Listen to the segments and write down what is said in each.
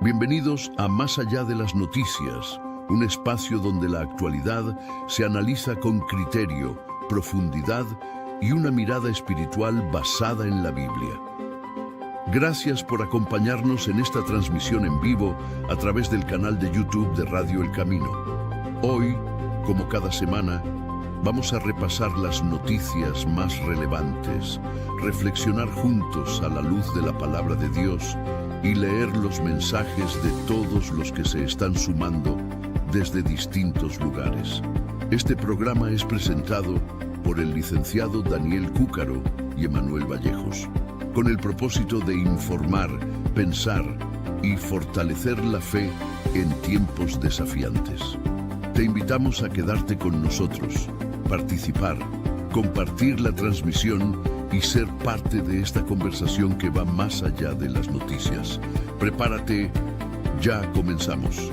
Bienvenidos a Más allá de las noticias, un espacio donde la actualidad se analiza con criterio, profundidad y una mirada espiritual basada en la Biblia. Gracias por acompañarnos en esta transmisión en vivo a través del canal de YouTube de Radio El Camino. Hoy, como cada semana, vamos a repasar las noticias más relevantes, reflexionar juntos a la luz de la palabra de Dios y leer los mensajes de todos los que se están sumando desde distintos lugares. Este programa es presentado por el licenciado Daniel Cúcaro y Emanuel Vallejos, con el propósito de informar, pensar y fortalecer la fe en tiempos desafiantes. Te invitamos a quedarte con nosotros, participar, compartir la transmisión y ser parte de esta conversación que va más allá de las noticias. Prepárate, ya comenzamos.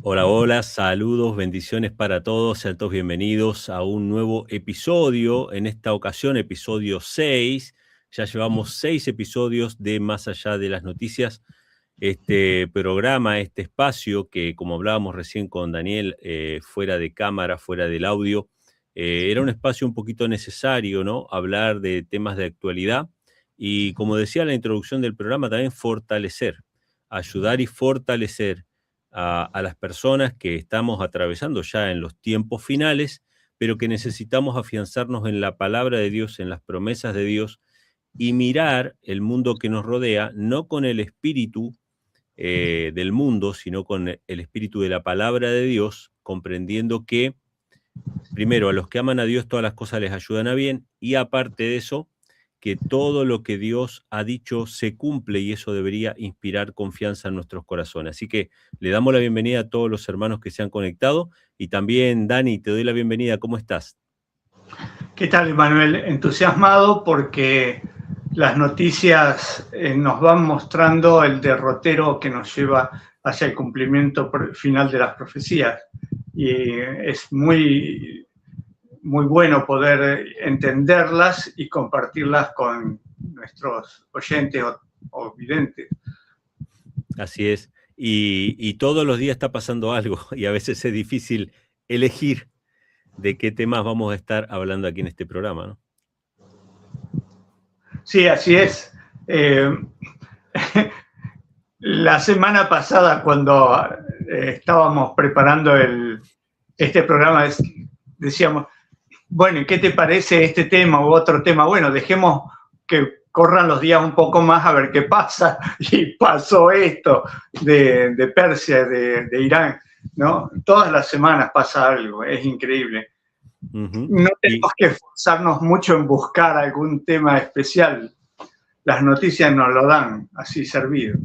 Hola, hola, saludos, bendiciones para todos, sean todos bienvenidos a un nuevo episodio, en esta ocasión episodio 6, ya llevamos 6 episodios de Más allá de las noticias, este programa, este espacio que como hablábamos recién con Daniel, fuera de cámara, fuera del audio, era un espacio un poquito necesario, ¿no? Hablar de temas de actualidad y como decía en la introducción del programa, también fortalecer, ayudar y fortalecer a las personas que estamos atravesando ya en los tiempos finales, pero que necesitamos afianzarnos en la palabra de Dios, en las promesas de Dios, y mirar el mundo que nos rodea, no con el espíritu del mundo, sino con el espíritu de la palabra de Dios, comprendiendo que, primero, a los que aman a Dios todas las cosas les ayudan a bien, y aparte de eso, que todo lo que Dios ha dicho se cumple y eso debería inspirar confianza en nuestros corazones. Así que le damos la bienvenida a todos los hermanos que se han conectado y también, Dani, te doy la bienvenida. ¿Cómo estás? ¿Qué tal, Manuel? Entusiasmado porque las noticias nos van mostrando el derrotero que nos lleva hacia el cumplimiento final de las profecías. Y es muy bueno poder entenderlas y compartirlas con nuestros oyentes o videntes. Así es. Y todos los días está pasando algo y a veces es difícil elegir de qué temas vamos a estar hablando aquí en este programa, ¿no? Sí, así es. La semana pasada, cuando estábamos preparando este programa, decíamos, bueno, ¿qué te parece este tema u otro tema? Bueno, dejemos que corran los días un poco más a ver qué pasa. Y pasó esto de Persia, de Irán, ¿no? Todas las semanas pasa algo, es increíble. No tenemos que esforzarnos mucho en buscar algún tema especial. Las noticias nos lo dan así servido.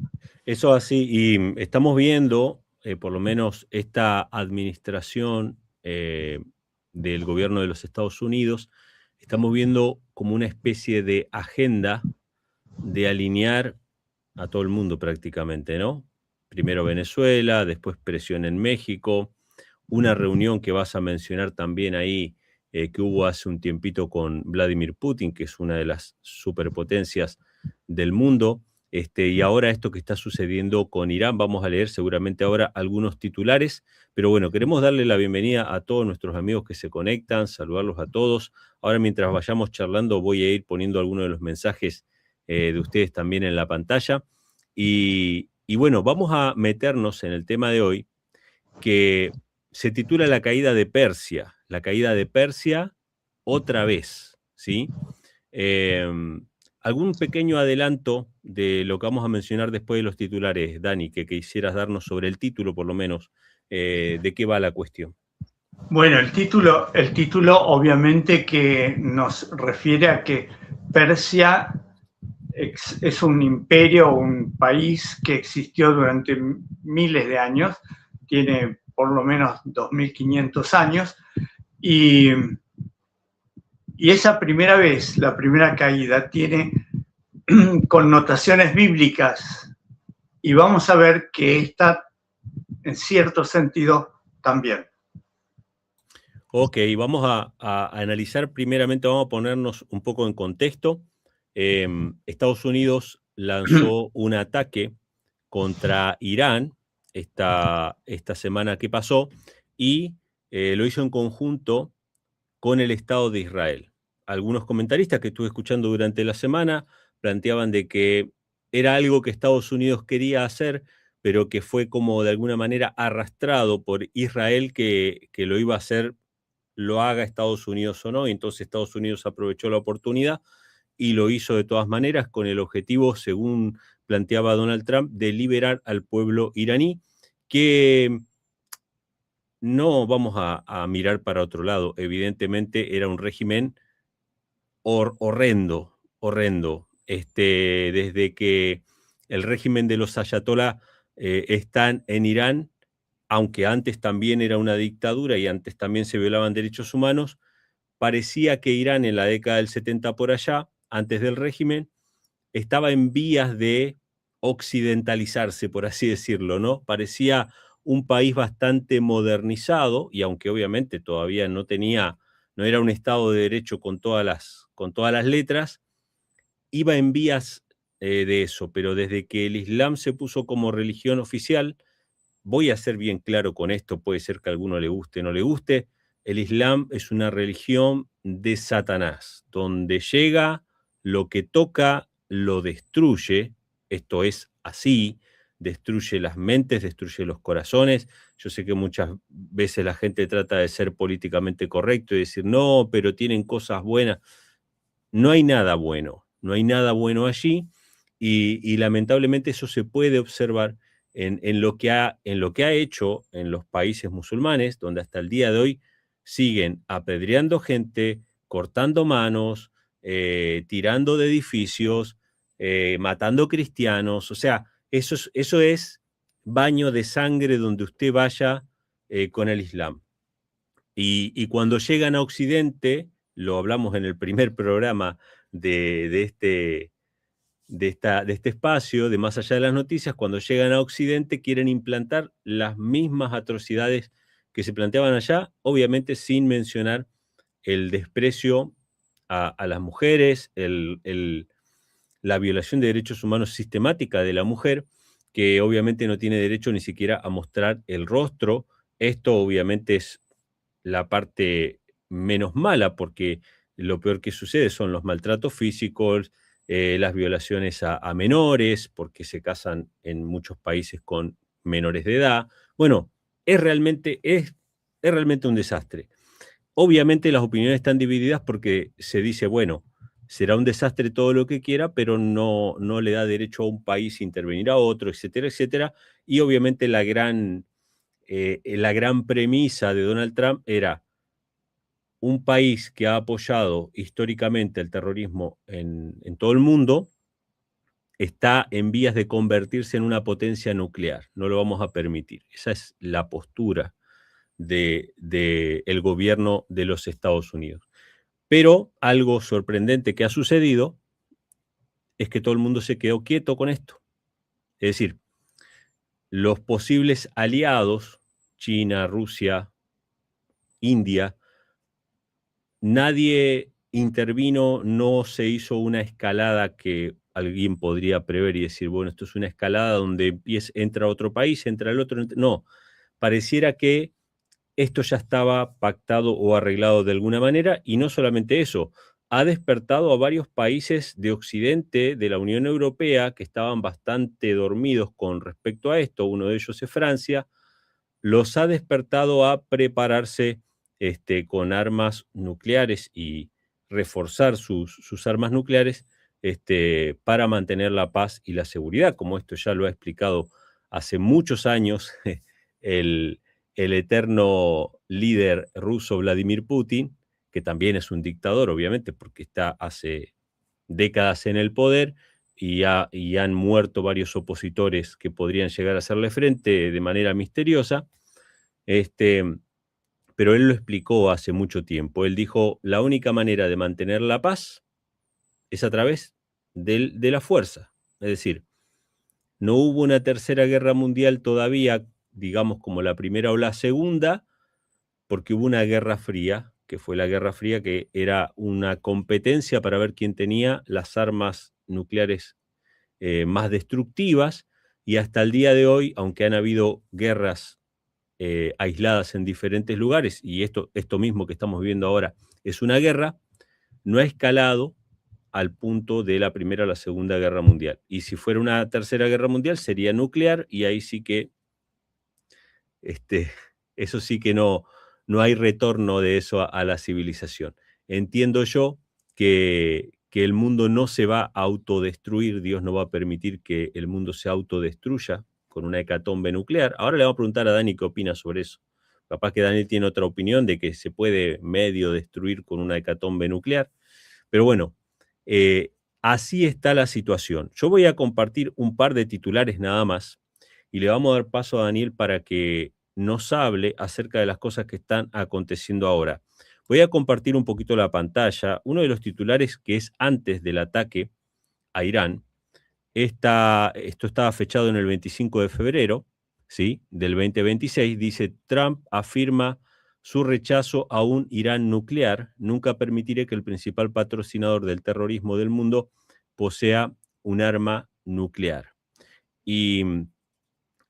Eso así, y estamos viendo, por lo menos esta administración del gobierno de los Estados Unidos, estamos viendo como una especie de agenda de alinear a todo el mundo prácticamente, ¿no? Primero Venezuela, después presión en México, una reunión que vas a mencionar también ahí, que hubo hace un tiempito con Vladimir Putin, que es una de las superpotencias del mundo, y ahora esto que está sucediendo con Irán. Vamos a leer seguramente ahora algunos titulares, pero bueno, queremos darle la bienvenida a todos nuestros amigos que se conectan, saludarlos a todos. Ahora mientras vayamos charlando voy a ir poniendo algunos de los mensajes de ustedes también en la pantalla. Y bueno, vamos a meternos en el tema de hoy, que se titula La caída de Persia. La caída de Persia otra vez, ¿sí? ¿Algún pequeño adelanto de lo que vamos a mencionar después de los titulares, Dani, que quisieras darnos sobre el título, por lo menos, de qué va la cuestión? Bueno, el título obviamente que nos refiere a que Persia es un imperio, un país que existió durante miles de años, tiene por lo menos 2500 años, y esa primera vez, la primera caída, tiene connotaciones bíblicas, y vamos a ver que esta, en cierto sentido, también. Ok, vamos a analizar primeramente, vamos a ponernos un poco en contexto. Estados Unidos lanzó un ataque contra Irán esta semana que pasó y lo hizo en conjunto con el Estado de Israel. Algunos comentaristas que estuve escuchando durante la semana planteaban de que era algo que Estados Unidos quería hacer, pero que fue como de alguna manera arrastrado por Israel que lo iba a hacer, lo haga Estados Unidos o no, y entonces Estados Unidos aprovechó la oportunidad y lo hizo de todas maneras con el objetivo, según planteaba Donald Trump, de liberar al pueblo iraní, que no vamos a mirar para otro lado. Evidentemente era un régimen horrendo. Desde que el régimen de los ayatolá están en Irán, aunque antes también era una dictadura y antes también se violaban derechos humanos, parecía que Irán en la década del 70 por allá, antes del régimen, estaba en vías de occidentalizarse, por así decirlo, ¿no? Parecía un país bastante modernizado, y aunque obviamente todavía no era un Estado de Derecho con todas las letras, iba en vías de eso, pero desde que el Islam se puso como religión oficial, voy a ser bien claro con esto, puede ser que a alguno le guste o no le guste, el Islam es una religión de Satanás, donde llega, lo que toca, lo destruye, esto es así, destruye las mentes, destruye los corazones. Yo sé que muchas veces la gente trata de ser políticamente correcto y decir, no, pero tienen cosas buenas. No hay nada bueno allí, y lamentablemente eso se puede observar en lo que ha hecho en los países musulmanes, donde hasta el día de hoy siguen apedreando gente, cortando manos, tirando de edificios, matando cristianos. O sea, eso es baño de sangre donde usted vaya con el Islam. Y cuando llegan a Occidente, lo hablamos en el primer programa de este espacio, de Más Allá de las Noticias, cuando llegan a Occidente quieren implantar las mismas atrocidades que se planteaban allá, obviamente sin mencionar el desprecio a las mujeres, la violación de derechos humanos sistemática de la mujer, que obviamente no tiene derecho ni siquiera a mostrar el rostro. Esto obviamente es la parte menos mala, porque lo peor que sucede son los maltratos físicos, las violaciones a menores, porque se casan en muchos países con menores de edad. Bueno, es realmente un desastre. Obviamente las opiniones están divididas porque se dice, bueno, será un desastre todo lo que quiera, pero no le da derecho a un país a intervenir a otro, etcétera, etcétera. Y obviamente la gran premisa de Donald Trump era: un país que ha apoyado históricamente el terrorismo en todo el mundo está en vías de convertirse en una potencia nuclear. No lo vamos a permitir. Esa es la postura del gobierno de los Estados Unidos. Pero algo sorprendente que ha sucedido es que todo el mundo se quedó quieto con esto. Es decir, los posibles aliados, China, Rusia, India, nadie intervino, no se hizo una escalada que alguien podría prever y decir, bueno, esto es una escalada donde entra otro país, entra el otro. No, pareciera que esto ya estaba pactado o arreglado de alguna manera, y no solamente eso, ha despertado a varios países de Occidente, de la Unión Europea, que estaban bastante dormidos con respecto a esto. Uno de ellos es Francia. Los ha despertado a prepararse con armas nucleares y reforzar sus armas nucleares para mantener la paz y la seguridad, como esto ya lo ha explicado hace muchos años el eterno líder ruso Vladimir Putin, que también es un dictador, obviamente, porque está hace décadas en el poder y han muerto varios opositores que podrían llegar a hacerle frente de manera misteriosa. Pero él lo explicó hace mucho tiempo. Él dijo, la única manera de mantener la paz es a través de la fuerza. Es decir, no hubo una tercera guerra mundial todavía, digamos como la primera o la segunda, porque hubo una guerra fría, que fue la Guerra Fría, que era una competencia para ver quién tenía las armas nucleares más destructivas, y hasta el día de hoy, aunque han habido guerras aisladas en diferentes lugares, y esto mismo que estamos viviendo ahora es una guerra, no ha escalado al punto de la Primera o la Segunda Guerra Mundial. Y si fuera una Tercera Guerra Mundial, sería nuclear, y ahí sí que, eso sí que no hay retorno de eso a la civilización. Entiendo yo que el mundo no se va a autodestruir, Dios no va a permitir que el mundo se autodestruya con una hecatombe nuclear. Ahora le vamos a preguntar a Dani qué opina sobre eso. Capaz que Dani tiene otra opinión de que se puede medio destruir con una hecatombe nuclear. Pero bueno, así está la situación. Yo voy a compartir un par de titulares nada más y le vamos a dar paso a Daniel para que nos hable acerca de las cosas que están aconteciendo ahora. Voy a compartir un poquito la pantalla. Uno de los titulares que es antes del ataque a Irán. Esto estaba fechado en el 25 de febrero, ¿sí?, del 2026. Dice, Trump afirma su rechazo a un Irán nuclear. Nunca permitiré que el principal patrocinador del terrorismo del mundo posea un arma nuclear. Y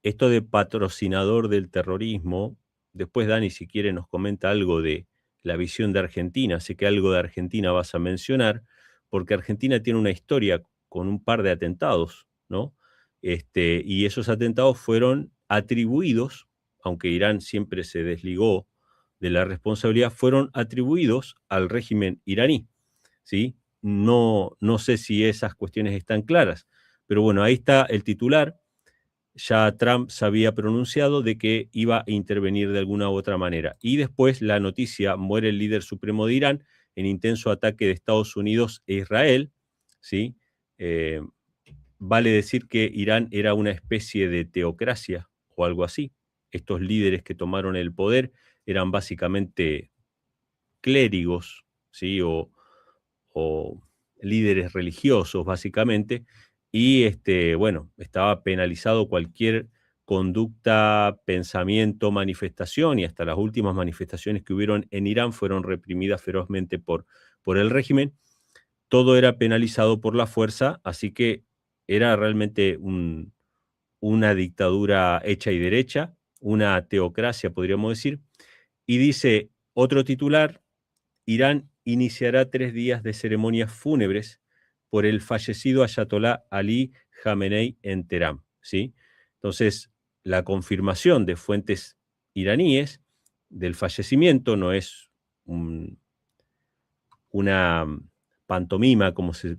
esto de patrocinador del terrorismo, después Dani, si quiere, nos comenta algo de la visión de Argentina. Sé que algo de Argentina vas a mencionar, porque Argentina tiene una historia con un par de atentados, ¿no? Y esos atentados fueron atribuidos, aunque Irán siempre se desligó de la responsabilidad, fueron atribuidos al régimen iraní, ¿sí? No sé si esas cuestiones están claras, pero bueno, ahí está el titular. Ya Trump se había pronunciado de que iba a intervenir de alguna u otra manera. Y después la noticia, muere el líder supremo de Irán en intenso ataque de Estados Unidos e Israel, ¿sí? Vale decir que Irán era una especie de teocracia o algo así. Estos líderes que tomaron el poder eran básicamente clérigos, ¿sí? O líderes religiosos, básicamente, y bueno, estaba penalizado cualquier conducta, pensamiento, manifestación, y hasta las últimas manifestaciones que hubieron en Irán fueron reprimidas ferozmente por el régimen. Todo era penalizado por la fuerza, así que era realmente una dictadura hecha y derecha, una teocracia, podríamos decir. Y dice otro titular, Irán iniciará 3 días de ceremonias fúnebres por el fallecido ayatolá Ali Jamenei en Teherán, ¿sí? Entonces, la confirmación de fuentes iraníes del fallecimiento no es una pantomima, como se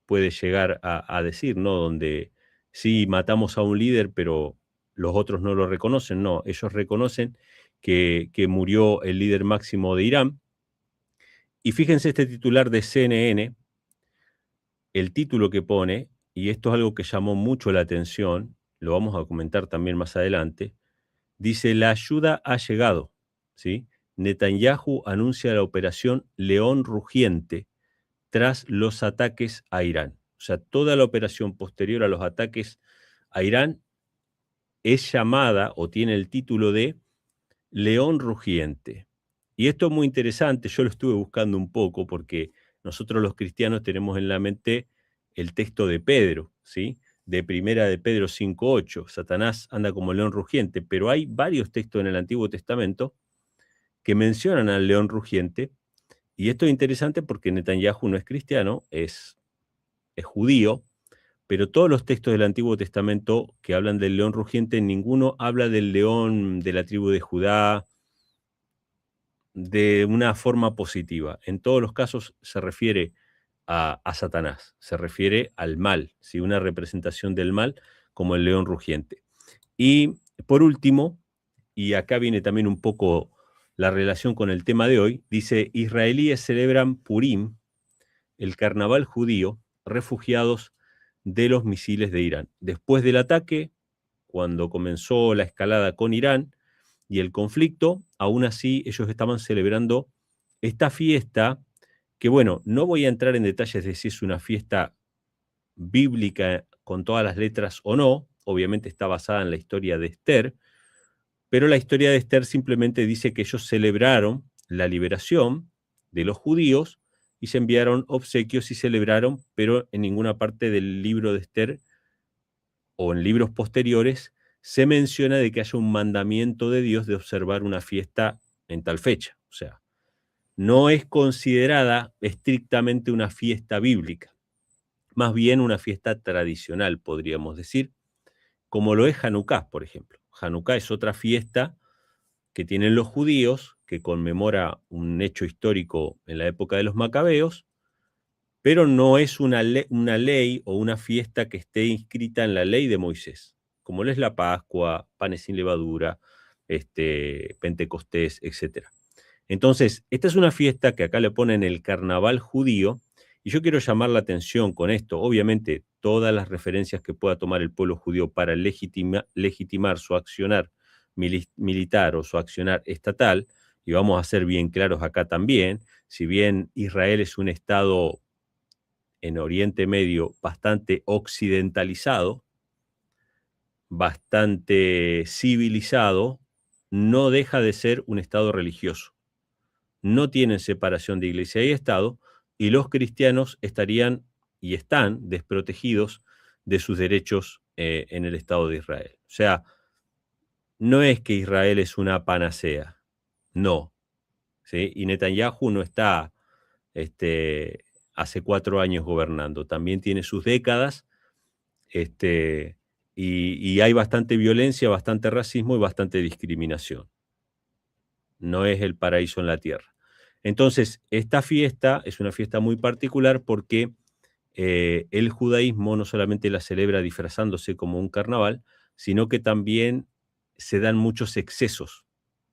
puede llegar a decir, ¿no? Donde sí matamos a un líder, pero los otros no lo reconocen. No, ellos reconocen que murió el líder máximo de Irán. Y fíjense este titular de CNN, el título que pone, y esto es algo que llamó mucho la atención, lo vamos a comentar también más adelante, dice, la ayuda ha llegado, ¿sí? Netanyahu anuncia la operación León Rugiente tras los ataques a Irán. O sea, toda la operación posterior a los ataques a Irán es llamada o tiene el título de León Rugiente. Y esto es muy interesante, yo lo estuve buscando un poco porque nosotros los cristianos tenemos en la mente el texto de Pedro, ¿sí? De Primera de Pedro 5:8, Satanás anda como león rugiente, pero hay varios textos en el Antiguo Testamento que mencionan al león rugiente, y esto es interesante porque Netanyahu no es cristiano, es judío, pero todos los textos del Antiguo Testamento que hablan del león rugiente, ninguno habla del león de la tribu de Judá, de una forma positiva. En todos los casos se refiere a Satanás, se refiere al mal, ¿sí? Una representación del mal como el león rugiente. Y por último, y acá viene también un poco la relación con el tema de hoy, dice, israelíes celebran Purim, el carnaval judío, refugiados de los misiles de Irán. Después del ataque, cuando comenzó la escalada con Irán, y el conflicto, aún así ellos estaban celebrando esta fiesta, que bueno, no voy a entrar en detalles de si es una fiesta bíblica con todas las letras o no, obviamente está basada en la historia de Esther, pero la historia de Esther simplemente dice que ellos celebraron la liberación de los judíos y se enviaron obsequios y celebraron, pero en ninguna parte del libro de Esther o en libros posteriores se menciona de que haya un mandamiento de Dios de observar una fiesta en tal fecha. O sea, no es considerada estrictamente una fiesta bíblica, más bien una fiesta tradicional, podríamos decir, como lo es Hanukkah, por ejemplo. Hanukkah es otra fiesta que tienen los judíos, que conmemora un hecho histórico en la época de los macabeos, pero no es una ley o una fiesta que esté inscrita en la ley de Moisés, como lo es la Pascua, panes sin levadura, Pentecostés, etc. Entonces, esta es una fiesta que acá le ponen el carnaval judío, y yo quiero llamar la atención con esto. Obviamente, todas las referencias que pueda tomar el pueblo judío para legitimar su accionar militar o su accionar estatal, y vamos a ser bien claros acá también, si bien Israel es un estado en Oriente Medio bastante occidentalizado, bastante civilizado, no deja de ser un estado religioso. No tienen separación de iglesia y estado, y los cristianos estarían y están desprotegidos de sus derechos en el Estado de Israel. O sea, no es que Israel es una panacea, no. ¿Sí? Y Netanyahu no está hace 4 años gobernando, también tiene sus décadas, y hay bastante violencia, bastante racismo y bastante discriminación. No es el paraíso en la tierra. Entonces, esta fiesta es una fiesta muy particular porque el judaísmo no solamente la celebra disfrazándose como un carnaval, sino que también se dan muchos excesos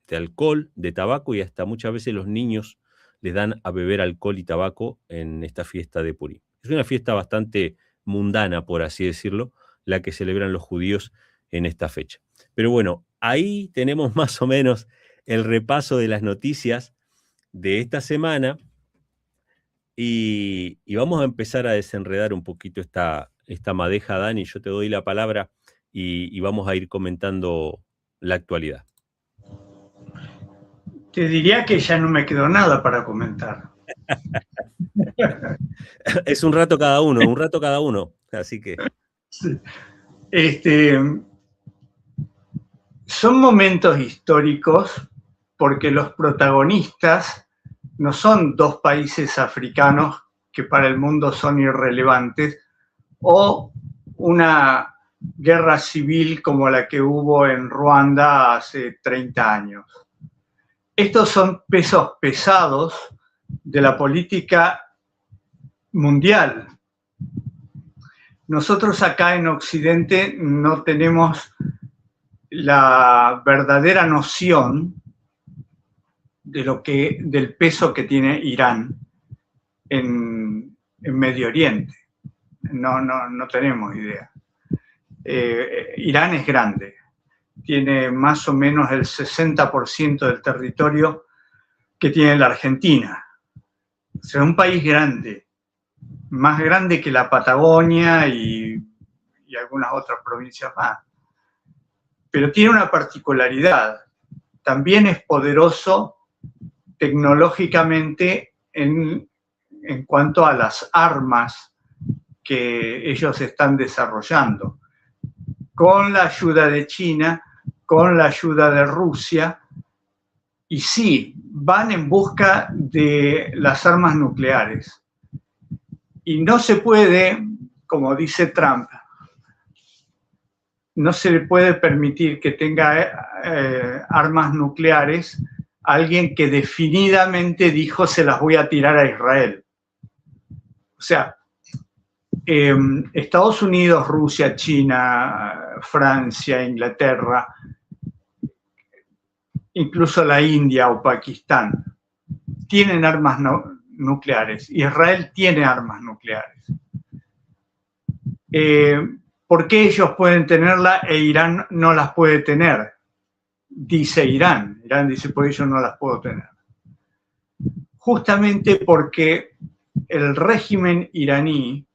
de alcohol, de tabaco, y hasta muchas veces los niños les dan a beber alcohol y tabaco en esta fiesta de Purim. Es una fiesta bastante mundana, por así decirlo, la que celebran los judíos en esta fecha. Pero bueno, ahí tenemos más o menos el repaso de las noticias de esta semana, y vamos a empezar a desenredar un poquito esta madeja, Dani. Yo te doy la palabra y vamos a ir comentando la actualidad. Te diría que ya no me quedó nada para comentar. Es un rato cada uno, así que... Sí. Son momentos históricos porque los protagonistas no son 2 países africanos que para el mundo son irrelevantes, o una guerra civil como la que hubo en Ruanda hace 30 años. Estos son pesos pesados de la política mundial. Nosotros acá en Occidente no tenemos la verdadera noción de del peso que tiene Irán en Medio Oriente. No tenemos idea. Irán es grande, tiene más o menos el 60% del territorio que tiene la Argentina. O sea, un país grande, más grande que la Patagonia y algunas otras provincias más. Pero tiene una particularidad, también es poderoso tecnológicamente en cuanto a las armas que ellos están desarrollando, con la ayuda de China, con la ayuda de Rusia, y sí, van en busca de las armas nucleares. Y no se puede, como dice Trump, no se le puede permitir que tenga armas nucleares a alguien que definidamente dijo se las voy a tirar a Israel. O sea, Estados Unidos, Rusia, China, Francia, Inglaterra, incluso la India o Pakistán, tienen armas nucleares. Israel tiene armas nucleares. ¿Por qué ellos pueden tenerla e Irán no las puede tener? dice Irán. Irán dice, pues yo no las puedo tener. Justamente porque el régimen iraní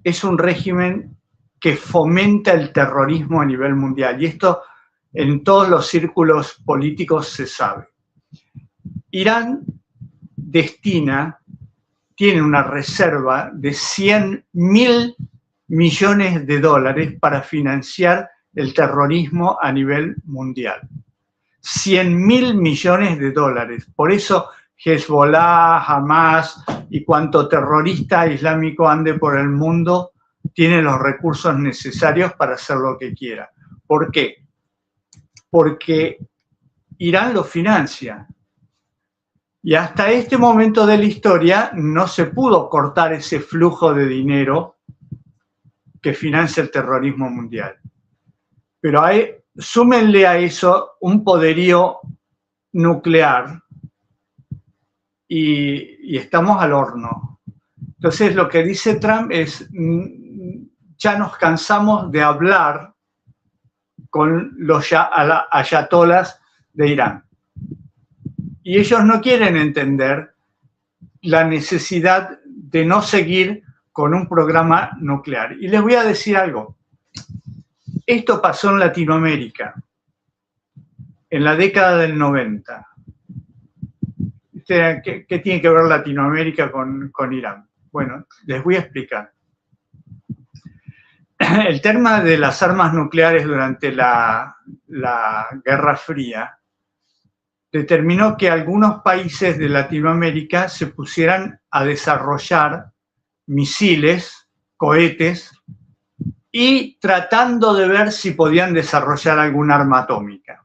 es un régimen que fomenta el terrorismo a nivel mundial. Y esto en todos los círculos políticos se sabe. Irán tiene una reserva de 100.000 millones de dólares para financiar el terrorismo a nivel mundial. 100.000 millones de dólares. Por eso Hezbollah, Hamas y cuanto terrorista islámico ande por el mundo tiene los recursos necesarios para hacer lo que quiera. ¿Por qué? Porque Irán lo financia. Y hasta este momento de la historia no se pudo cortar ese flujo de dinero que financia el terrorismo mundial. Pero súmenle a eso un poderío nuclear y estamos al horno. Entonces lo que dice Trump es, ya nos cansamos de hablar con los ayatolas de Irán. Y ellos no quieren entender la necesidad de no seguir con un programa nuclear. Y les voy a decir algo. Esto pasó en Latinoamérica, en la década del 90. ¿Qué tiene que ver Latinoamérica con Irán? Bueno, les voy a explicar. El tema de las armas nucleares durante la Guerra Fría determinó que algunos países de Latinoamérica se pusieran a desarrollar misiles, cohetes, y tratando de ver si podían desarrollar algún arma atómica.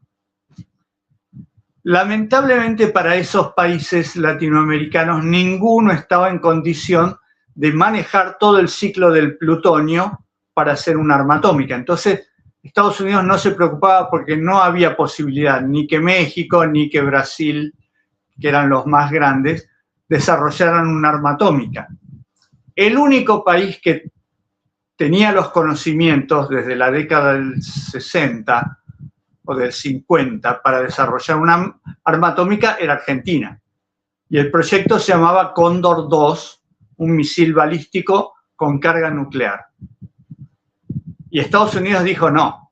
Lamentablemente para esos países latinoamericanos ninguno estaba en condición de manejar todo el ciclo del plutonio para hacer un arma atómica. Entonces Estados Unidos no se preocupaba porque no había posibilidad ni que México ni que Brasil, que eran los más grandes, desarrollaran un arma atómica. El único país que tenía los conocimientos desde la década del 60 o del 50 para desarrollar una arma atómica era Argentina. Y el proyecto se llamaba Cóndor 2, un misil balístico con carga nuclear. Y Estados Unidos dijo no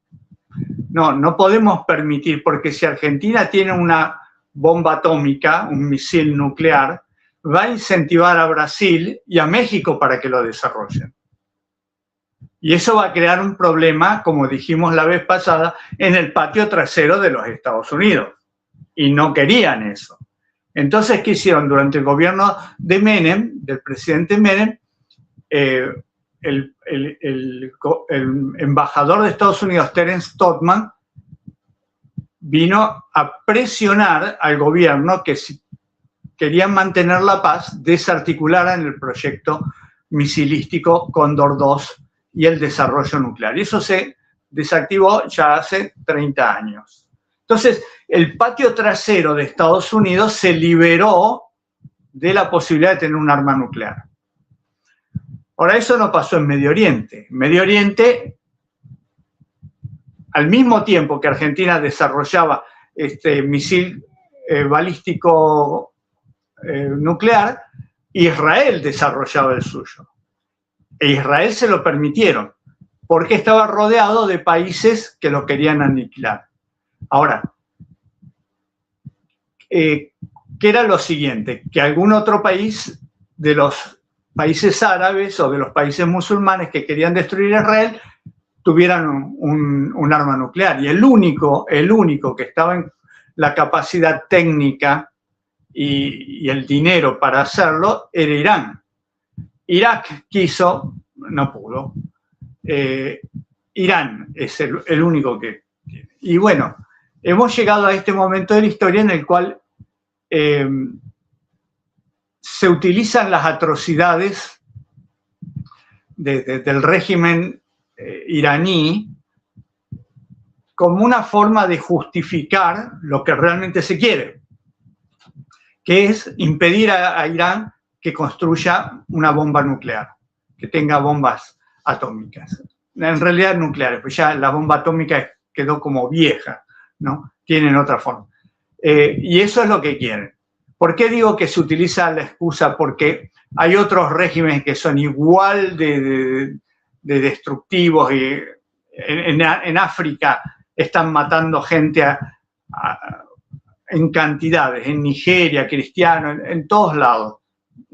podemos permitir, porque si Argentina tiene una bomba atómica, un misil nuclear, va a incentivar a Brasil y a México para que lo desarrollen. Y eso va a crear un problema, como dijimos la vez pasada, en el patio trasero de los Estados Unidos. Y no querían eso. Entonces, ¿qué hicieron? Durante el gobierno de Menem, del presidente Menem, el embajador de Estados Unidos, Terence Todman, vino a presionar al gobierno que si querían mantener la paz, desarticularan el proyecto misilístico Cóndor 2 y el desarrollo nuclear. Y eso se desactivó ya hace 30 años. Entonces, el patio trasero de Estados Unidos se liberó de la posibilidad de tener un arma nuclear. Ahora, eso no pasó en Medio Oriente. En Medio Oriente, al mismo tiempo que Argentina desarrollaba este misil balístico nuclear, Israel desarrollaba el suyo. E Israel se lo permitieron, porque estaba rodeado de países que lo querían aniquilar. Ahora, ¿qué era lo siguiente? Que algún otro país de los países árabes o de los países musulmanes que querían destruir a Israel tuvieran un arma nuclear. Y el único que estaba en la capacidad técnica y el dinero para hacerlo era Irán. Irak quiso, no pudo. Irán es el único que tiene. Y bueno, hemos llegado a este momento de la historia en el cual se utilizan las atrocidades del régimen iraní como una forma de justificar lo que realmente se quiere, que es impedir a Irán que construya una bomba nuclear, que tenga bombas atómicas. En realidad nucleares, pues ya la bomba atómica quedó como vieja, ¿no? Tienen otra forma. Y eso es lo que quieren. ¿Por qué digo que se utiliza la excusa? Porque hay otros regímenes que son igual de destructivos. Y en África están matando gente en cantidades, en Nigeria, cristianos, en todos lados.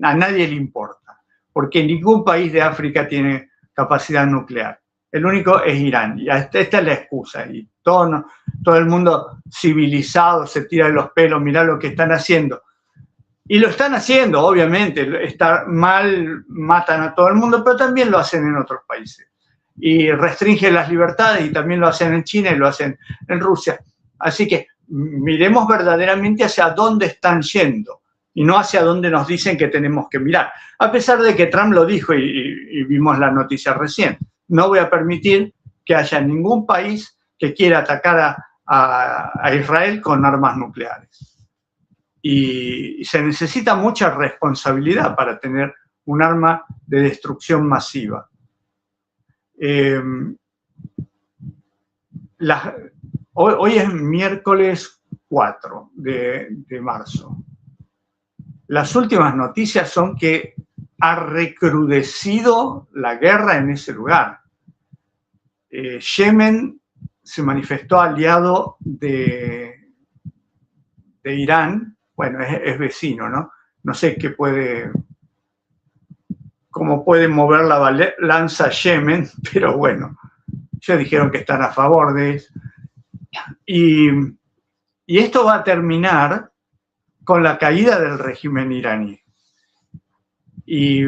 A nadie le importa, porque ningún país de África tiene capacidad nuclear. El único es Irán. Y esta es la excusa. Y todo el mundo civilizado se tira de los pelos, mirá lo que están haciendo. Y lo están haciendo, obviamente. Está mal, matan a todo el mundo, pero también lo hacen en otros países. Y restringen las libertades, y también lo hacen en China y lo hacen en Rusia. Así que miremos verdaderamente hacia dónde están yendo y no hacia dónde nos dicen que tenemos que mirar. A pesar de que Trump lo dijo y vimos la noticia recién. No voy a permitir que haya ningún país que quiera atacar a Israel con armas nucleares. Y se necesita mucha responsabilidad para tener un arma de destrucción masiva. Hoy es miércoles 4 de marzo. Las últimas noticias son que ha recrudecido la guerra en ese lugar. Yemen se manifestó aliado de Irán. Bueno, es vecino, ¿no? No sé cómo puede mover la balanza Yemen, pero bueno, ya dijeron que están a favor de eso. Y esto va a terminar con la caída del régimen iraní. Y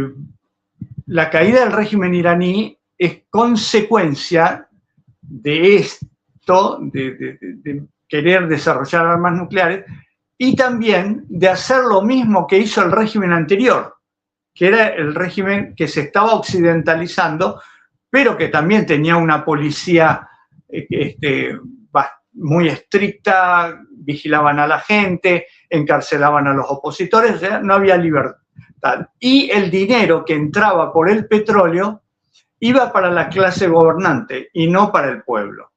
la caída del régimen iraní es consecuencia de esto, de querer desarrollar armas nucleares, y también de hacer lo mismo que hizo el régimen anterior, que era el régimen que se estaba occidentalizando, pero que también tenía una policía muy estricta, vigilaban a la gente, encarcelaban a los opositores, o sea, no había libertad. Y el dinero que entraba por el petróleo iba para la clase gobernante y no para el pueblo.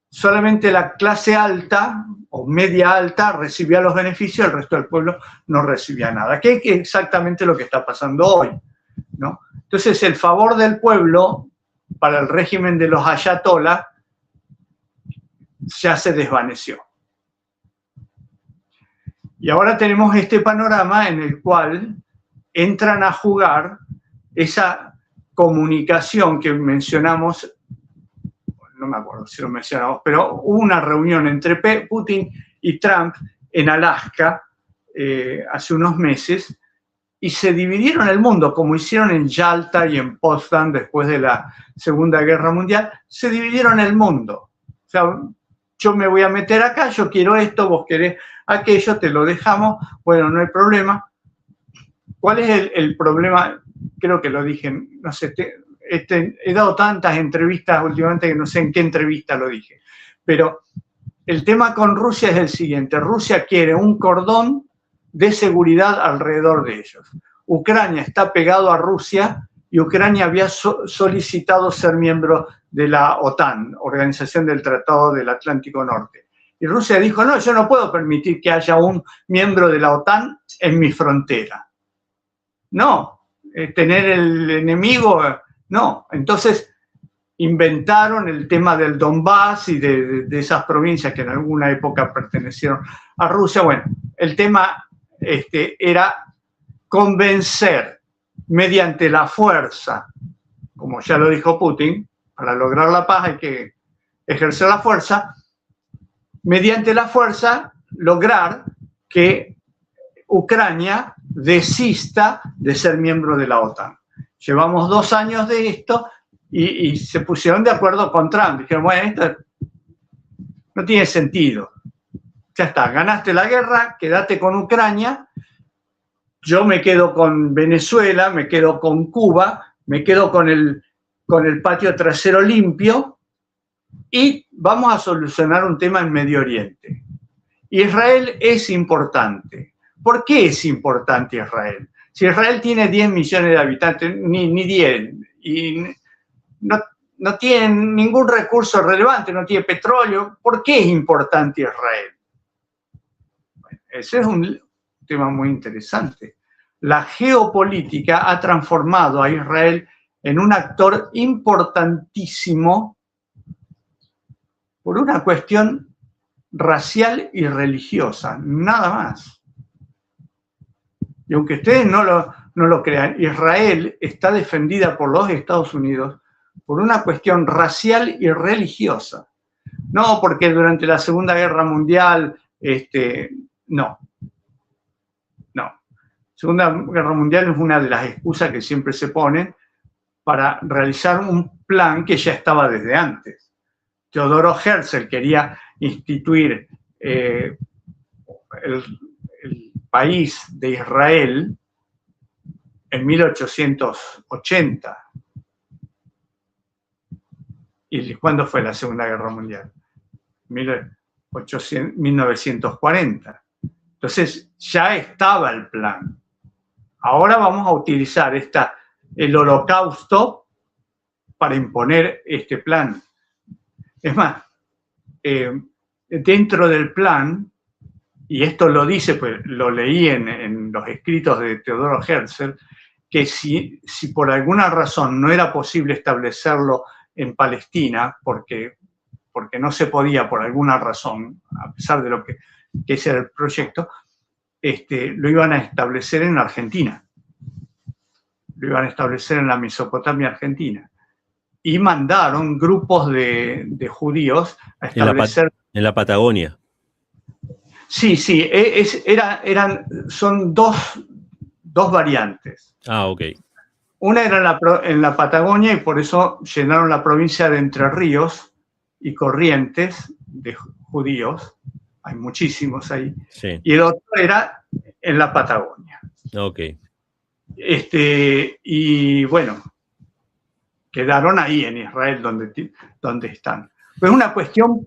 Solamente la clase alta o media alta recibía los beneficios, el resto del pueblo no recibía nada, que es exactamente lo que está pasando hoy, ¿no? Entonces, el favor del pueblo para el régimen de los ayatolás ya se desvaneció. Y ahora tenemos este panorama en el cual entran a jugar esa comunicación que mencionamos, no me acuerdo si lo mencionamos, pero hubo una reunión entre Putin y Trump en Alaska hace unos meses, y se dividieron el mundo, como hicieron en Yalta y en Potsdam después de la Segunda Guerra Mundial, se dividieron el mundo. O sea, yo me voy a meter acá, yo quiero esto, vos querés aquello, te lo dejamos, bueno, no hay problema. ¿Cuál es el problema? Creo que lo dije, no sé, he dado tantas entrevistas últimamente que no sé en qué entrevista lo dije, pero el tema con Rusia es el siguiente: Rusia quiere un cordón de seguridad alrededor de ellos. Ucrania está pegado a Rusia y Ucrania había solicitado ser miembro de la OTAN, Organización del Tratado del Atlántico Norte. Y Rusia dijo, no, yo no puedo permitir que haya un miembro de la OTAN en mi frontera. No, tener el enemigo, no. Entonces inventaron el tema del Donbass y de esas provincias que en alguna época pertenecieron a Rusia. Bueno, el tema era convencer mediante la fuerza, como ya lo dijo Putin, para lograr la paz hay que ejercer la fuerza, mediante la fuerza lograr que Ucrania desista de ser miembro de la OTAN. Llevamos 2 años de esto y se pusieron de acuerdo con Trump. Dijeron, bueno, esto no tiene sentido. Ya está, ganaste la guerra, quédate con Ucrania, yo me quedo con Venezuela, me quedo con Cuba, me quedo con el patio trasero limpio y vamos a solucionar un tema en Medio Oriente. Israel es importante. ¿Por qué es importante Israel? Si Israel tiene 10 millones de habitantes, ni 10, y no tienen ningún recurso relevante, no tiene petróleo. ¿Por qué es importante Israel? Bueno, ese es un tema muy interesante. La geopolítica ha transformado a Israel en un actor importantísimo por una cuestión racial y religiosa, nada más. Y aunque ustedes no lo crean, Israel está defendida por los Estados Unidos por una cuestión racial y religiosa. No porque durante la Segunda Guerra Mundial, no. Segunda Guerra Mundial es una de las excusas que siempre se ponen para realizar un plan que ya estaba desde antes. Teodoro Herzl quería instituir el país de Israel en 1880. ¿Y cuándo fue la Segunda Guerra Mundial? 1940. Entonces ya estaba el plan. Ahora vamos a utilizar el holocausto para imponer este plan. Es más, dentro del plan, y esto lo dice, pues lo leí en los escritos de Teodoro Herzl, que si por alguna razón no era posible establecerlo en Palestina, porque no se podía por alguna razón, a pesar de lo que ese era el proyecto, lo iban a establecer en Argentina. Lo iban a establecer en la Mesopotamia argentina. Y mandaron grupos de judíos a establecer... En la Patagonia. Sí, son dos variantes. Ah, ok. Una era en la Patagonia y por eso llenaron la provincia de Entre Ríos y Corrientes de judíos. Hay muchísimos ahí. Sí. Y el otro era en la Patagonia. Ok. Y bueno, quedaron ahí en Israel donde están. Pero es una cuestión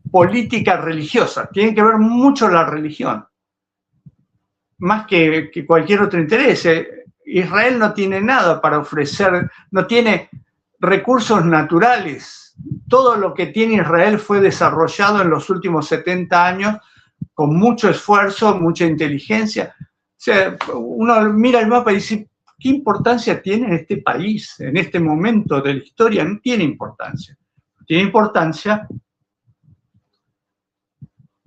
política religiosa. Tiene que ver mucho la religión. Más que cualquier otro interés. Israel no tiene nada para ofrecer, no tiene recursos naturales. Todo lo que tiene Israel fue desarrollado en los últimos 70 años con mucho esfuerzo, mucha inteligencia. O sea, uno mira el mapa y dice, ¿qué importancia tiene este país en este momento de la historia? No tiene importancia. Tiene importancia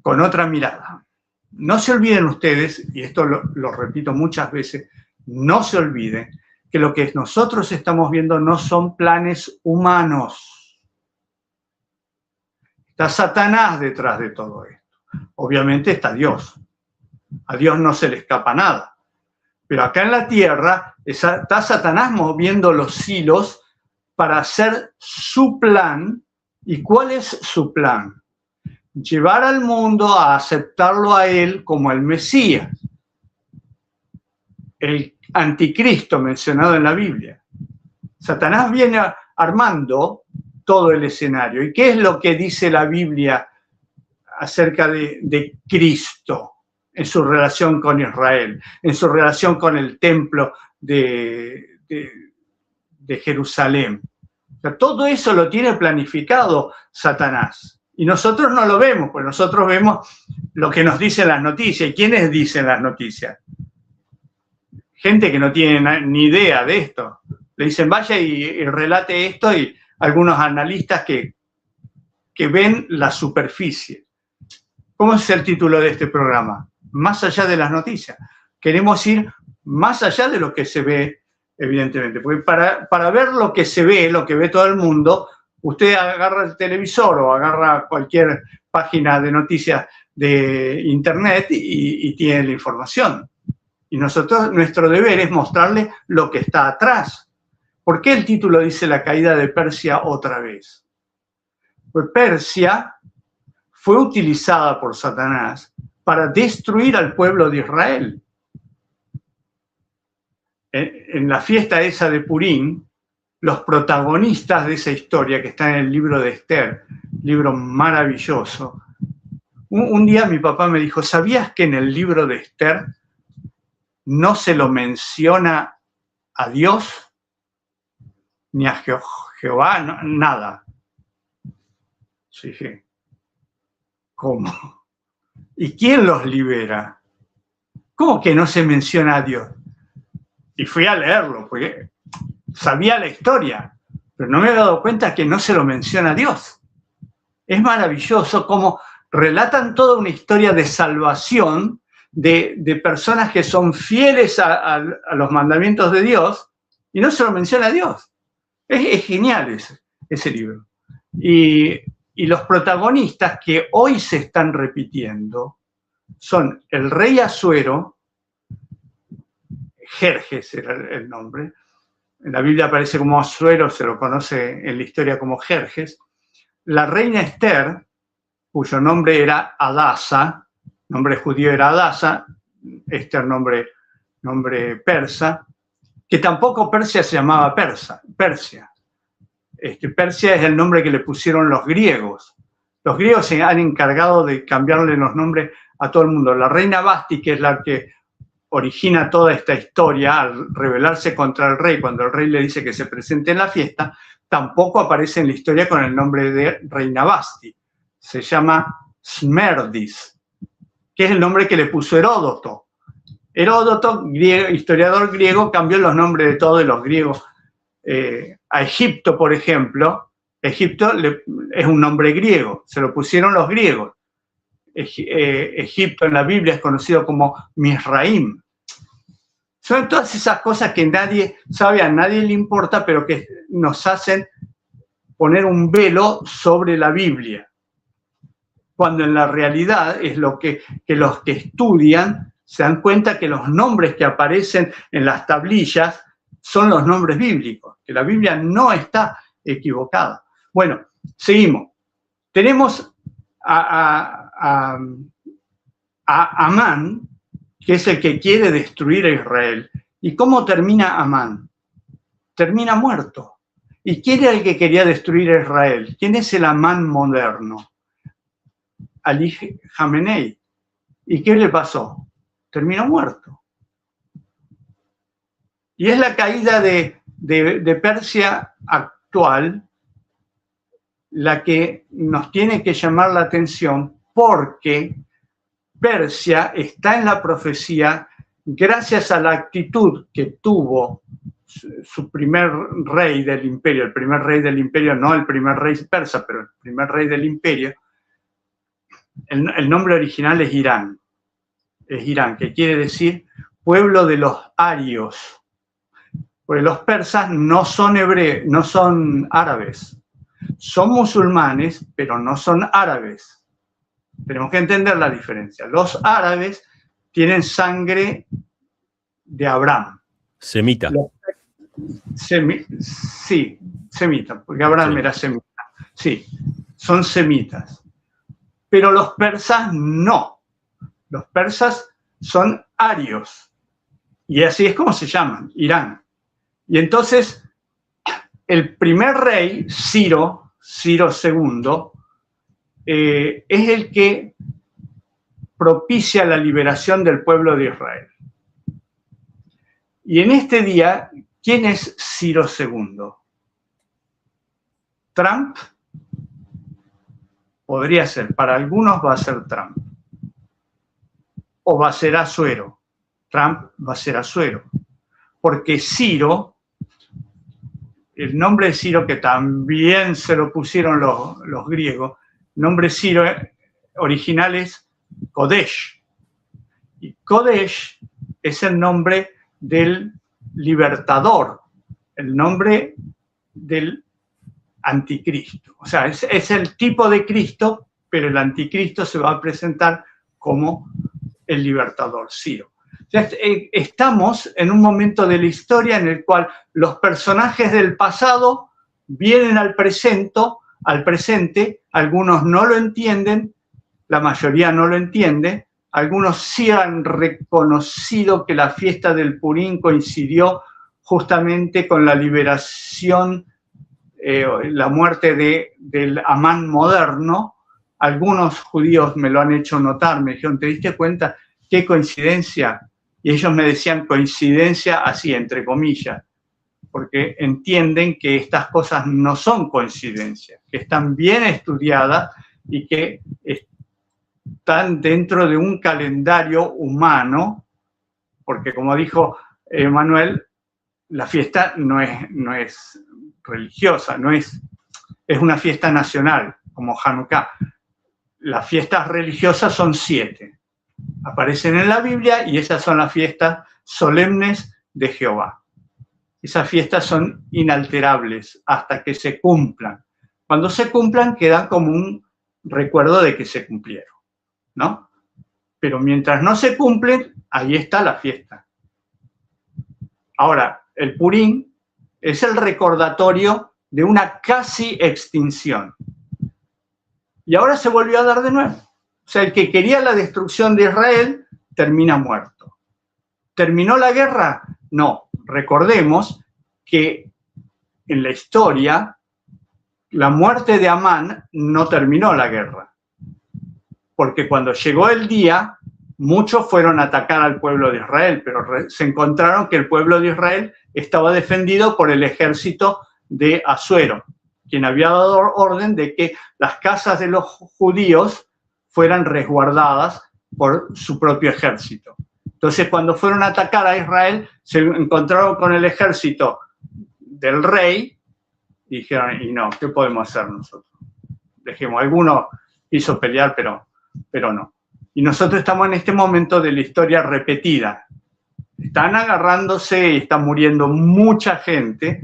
con otra mirada. No se olviden ustedes, y esto lo repito muchas veces, no se olviden que lo que nosotros estamos viendo no son planes humanos. Está Satanás detrás de todo esto. Obviamente está Dios. A Dios no se le escapa nada. Pero acá en la tierra está Satanás moviendo los hilos para hacer su plan. ¿Y cuál es su plan? Llevar al mundo a aceptarlo a él como el Mesías, el anticristo mencionado en la Biblia. Satanás viene armando todo el escenario. ¿Y qué es lo que dice la Biblia acerca de Cristo en su relación con Israel, en su relación con el templo de Jerusalén? O sea, todo eso lo tiene planificado Satanás. Y nosotros no lo vemos, pues nosotros vemos lo que nos dicen las noticias. ¿Y quiénes dicen las noticias? Gente que no tiene ni idea de esto. Le dicen, vaya y relate esto, y algunos analistas que ven la superficie. ¿Cómo es el título de este programa? Más allá de las noticias. Queremos ir más allá de lo que se ve, evidentemente. Porque para ver lo que se ve, lo que ve todo el mundo, usted agarra el televisor o agarra cualquier página de noticias de internet y tiene la información. Y nuestro deber es mostrarle lo que está atrás. ¿Por qué el título dice la caída de Persia otra vez? Pues Persia fue utilizada por Satanás para destruir al pueblo de Israel. En la fiesta esa de Purim, los protagonistas de esa historia que está en el libro de Esther, libro maravilloso, un día mi papá me dijo, ¿sabías que en el libro de Esther no se lo menciona a Dios ni a Jehová, no, nada. Sí, sí. ¿Cómo? ¿Y quién los libera? ¿Cómo que no se menciona a Dios? Y fui a leerlo, porque sabía la historia, pero no me había dado cuenta que no se lo menciona a Dios. Es maravilloso cómo relatan toda una historia de salvación de personas que son fieles a los mandamientos de Dios y no se lo menciona a Dios. Es genial ese libro. Y los protagonistas que hoy se están repitiendo son el rey Asuero, Jerjes era el nombre, en la Biblia aparece como Asuero, se lo conoce en la historia como Jerjes, la reina Esther, cuyo nombre era Adasa, nombre judío era Adasa, Esther nombre persa, que tampoco Persia se llamaba Persia. Persia es el nombre que le pusieron los griegos. Los griegos se han encargado de cambiarle los nombres a todo el mundo. La reina Basti, que es la que origina toda esta historia, al rebelarse contra el rey, cuando el rey le dice que se presente en la fiesta, tampoco aparece en la historia con el nombre de reina Basti. Se llama Smerdis, que es el nombre que le puso Heródoto. Heródoto, historiador griego, cambió los nombres de todos los griegos. A Egipto, por ejemplo, Egipto es un nombre griego, se lo pusieron los griegos. Egipto en la Biblia es conocido como Misraim. Son todas esas cosas que nadie sabe, a nadie le importa, pero que nos hacen poner un velo sobre la Biblia. Cuando en la realidad es lo que los que estudian se dan cuenta que los nombres que aparecen en las tablillas son los nombres bíblicos, que la Biblia no está equivocada. Bueno, seguimos. Tenemos a Amán, que es el que quiere destruir a Israel. ¿Y cómo termina Amán? Termina muerto. ¿Y quién era el que quería destruir a Israel? ¿Quién es el Amán moderno? Ali Jamenei. ¿Y qué le pasó? Terminó muerto. Y es la caída de Persia actual la que nos tiene que llamar la atención, porque Persia está en la profecía gracias a la actitud que tuvo su primer rey del imperio, el primer rey del imperio, no el primer rey persa, pero el primer rey del imperio. El nombre original es Irán, que quiere decir pueblo de los arios, porque los persas no son hebreos, no son árabes, son musulmanes, pero no son árabes. Tenemos que entender la diferencia. Los árabes tienen sangre de Abraham. Semita. Sí, semita, porque Abraham era semita. Sí, son semitas. Pero los persas no. Los persas son arios. Y así es como se llaman, Irán. Y entonces, el primer rey, Ciro II, es el que propicia la liberación del pueblo de Israel. Y en este día, ¿quién es Ciro II? ¿Trump? Podría ser, para algunos va a ser Trump. O va a ser Asuero. Trump va a ser Asuero. Porque Ciro, el nombre de Ciro, que también se lo pusieron los griegos, el nombre Ciro original es Kodesh. Y Kodesh es el nombre del libertador, el nombre del anticristo. O sea, es el tipo de Cristo, pero el anticristo se va a presentar como el libertador, Ciro. O sea, estamos en un momento de la historia en el cual los personajes del pasado vienen al presente, algunos no lo entienden, la mayoría no lo entiende, algunos sí han reconocido que la fiesta del Purim coincidió justamente con la liberación, la muerte del Amán moderno. Algunos judíos me lo han hecho notar, me dijeron, ¿te diste cuenta qué coincidencia? Y ellos me decían coincidencia así, entre comillas, porque entienden que estas cosas no son coincidencias, que están bien estudiadas y que están dentro de un calendario humano, porque como dijo Manuel, la fiesta no es religiosa, es una fiesta nacional, como Hanukkah. Las fiestas religiosas son 7. Aparecen en la Biblia y esas son las fiestas solemnes de Jehová. Esas fiestas son inalterables hasta que se cumplan. Cuando se cumplan quedan como un recuerdo de que se cumplieron, ¿no? Pero mientras no se cumplen, ahí está la fiesta. Ahora, el Purim es el recordatorio de una casi extinción. Y ahora se volvió a dar de nuevo. O sea, el que quería la destrucción de Israel termina muerto. ¿Terminó la guerra? No. Recordemos que en la historia la muerte de Amán no terminó la guerra. Porque cuando llegó el día, muchos fueron a atacar al pueblo de Israel, pero se encontraron que el pueblo de Israel estaba defendido por el ejército de Asuero, quien había dado orden de que las casas de los judíos fueran resguardadas por su propio ejército. Entonces, cuando fueron a atacar a Israel, se encontraron con el ejército del rey y dijeron, y no, ¿qué podemos hacer nosotros? Dejemos, alguno quiso pelear, pero no. Y nosotros estamos en este momento de la historia repetida. Están agarrándose y está muriendo mucha gente,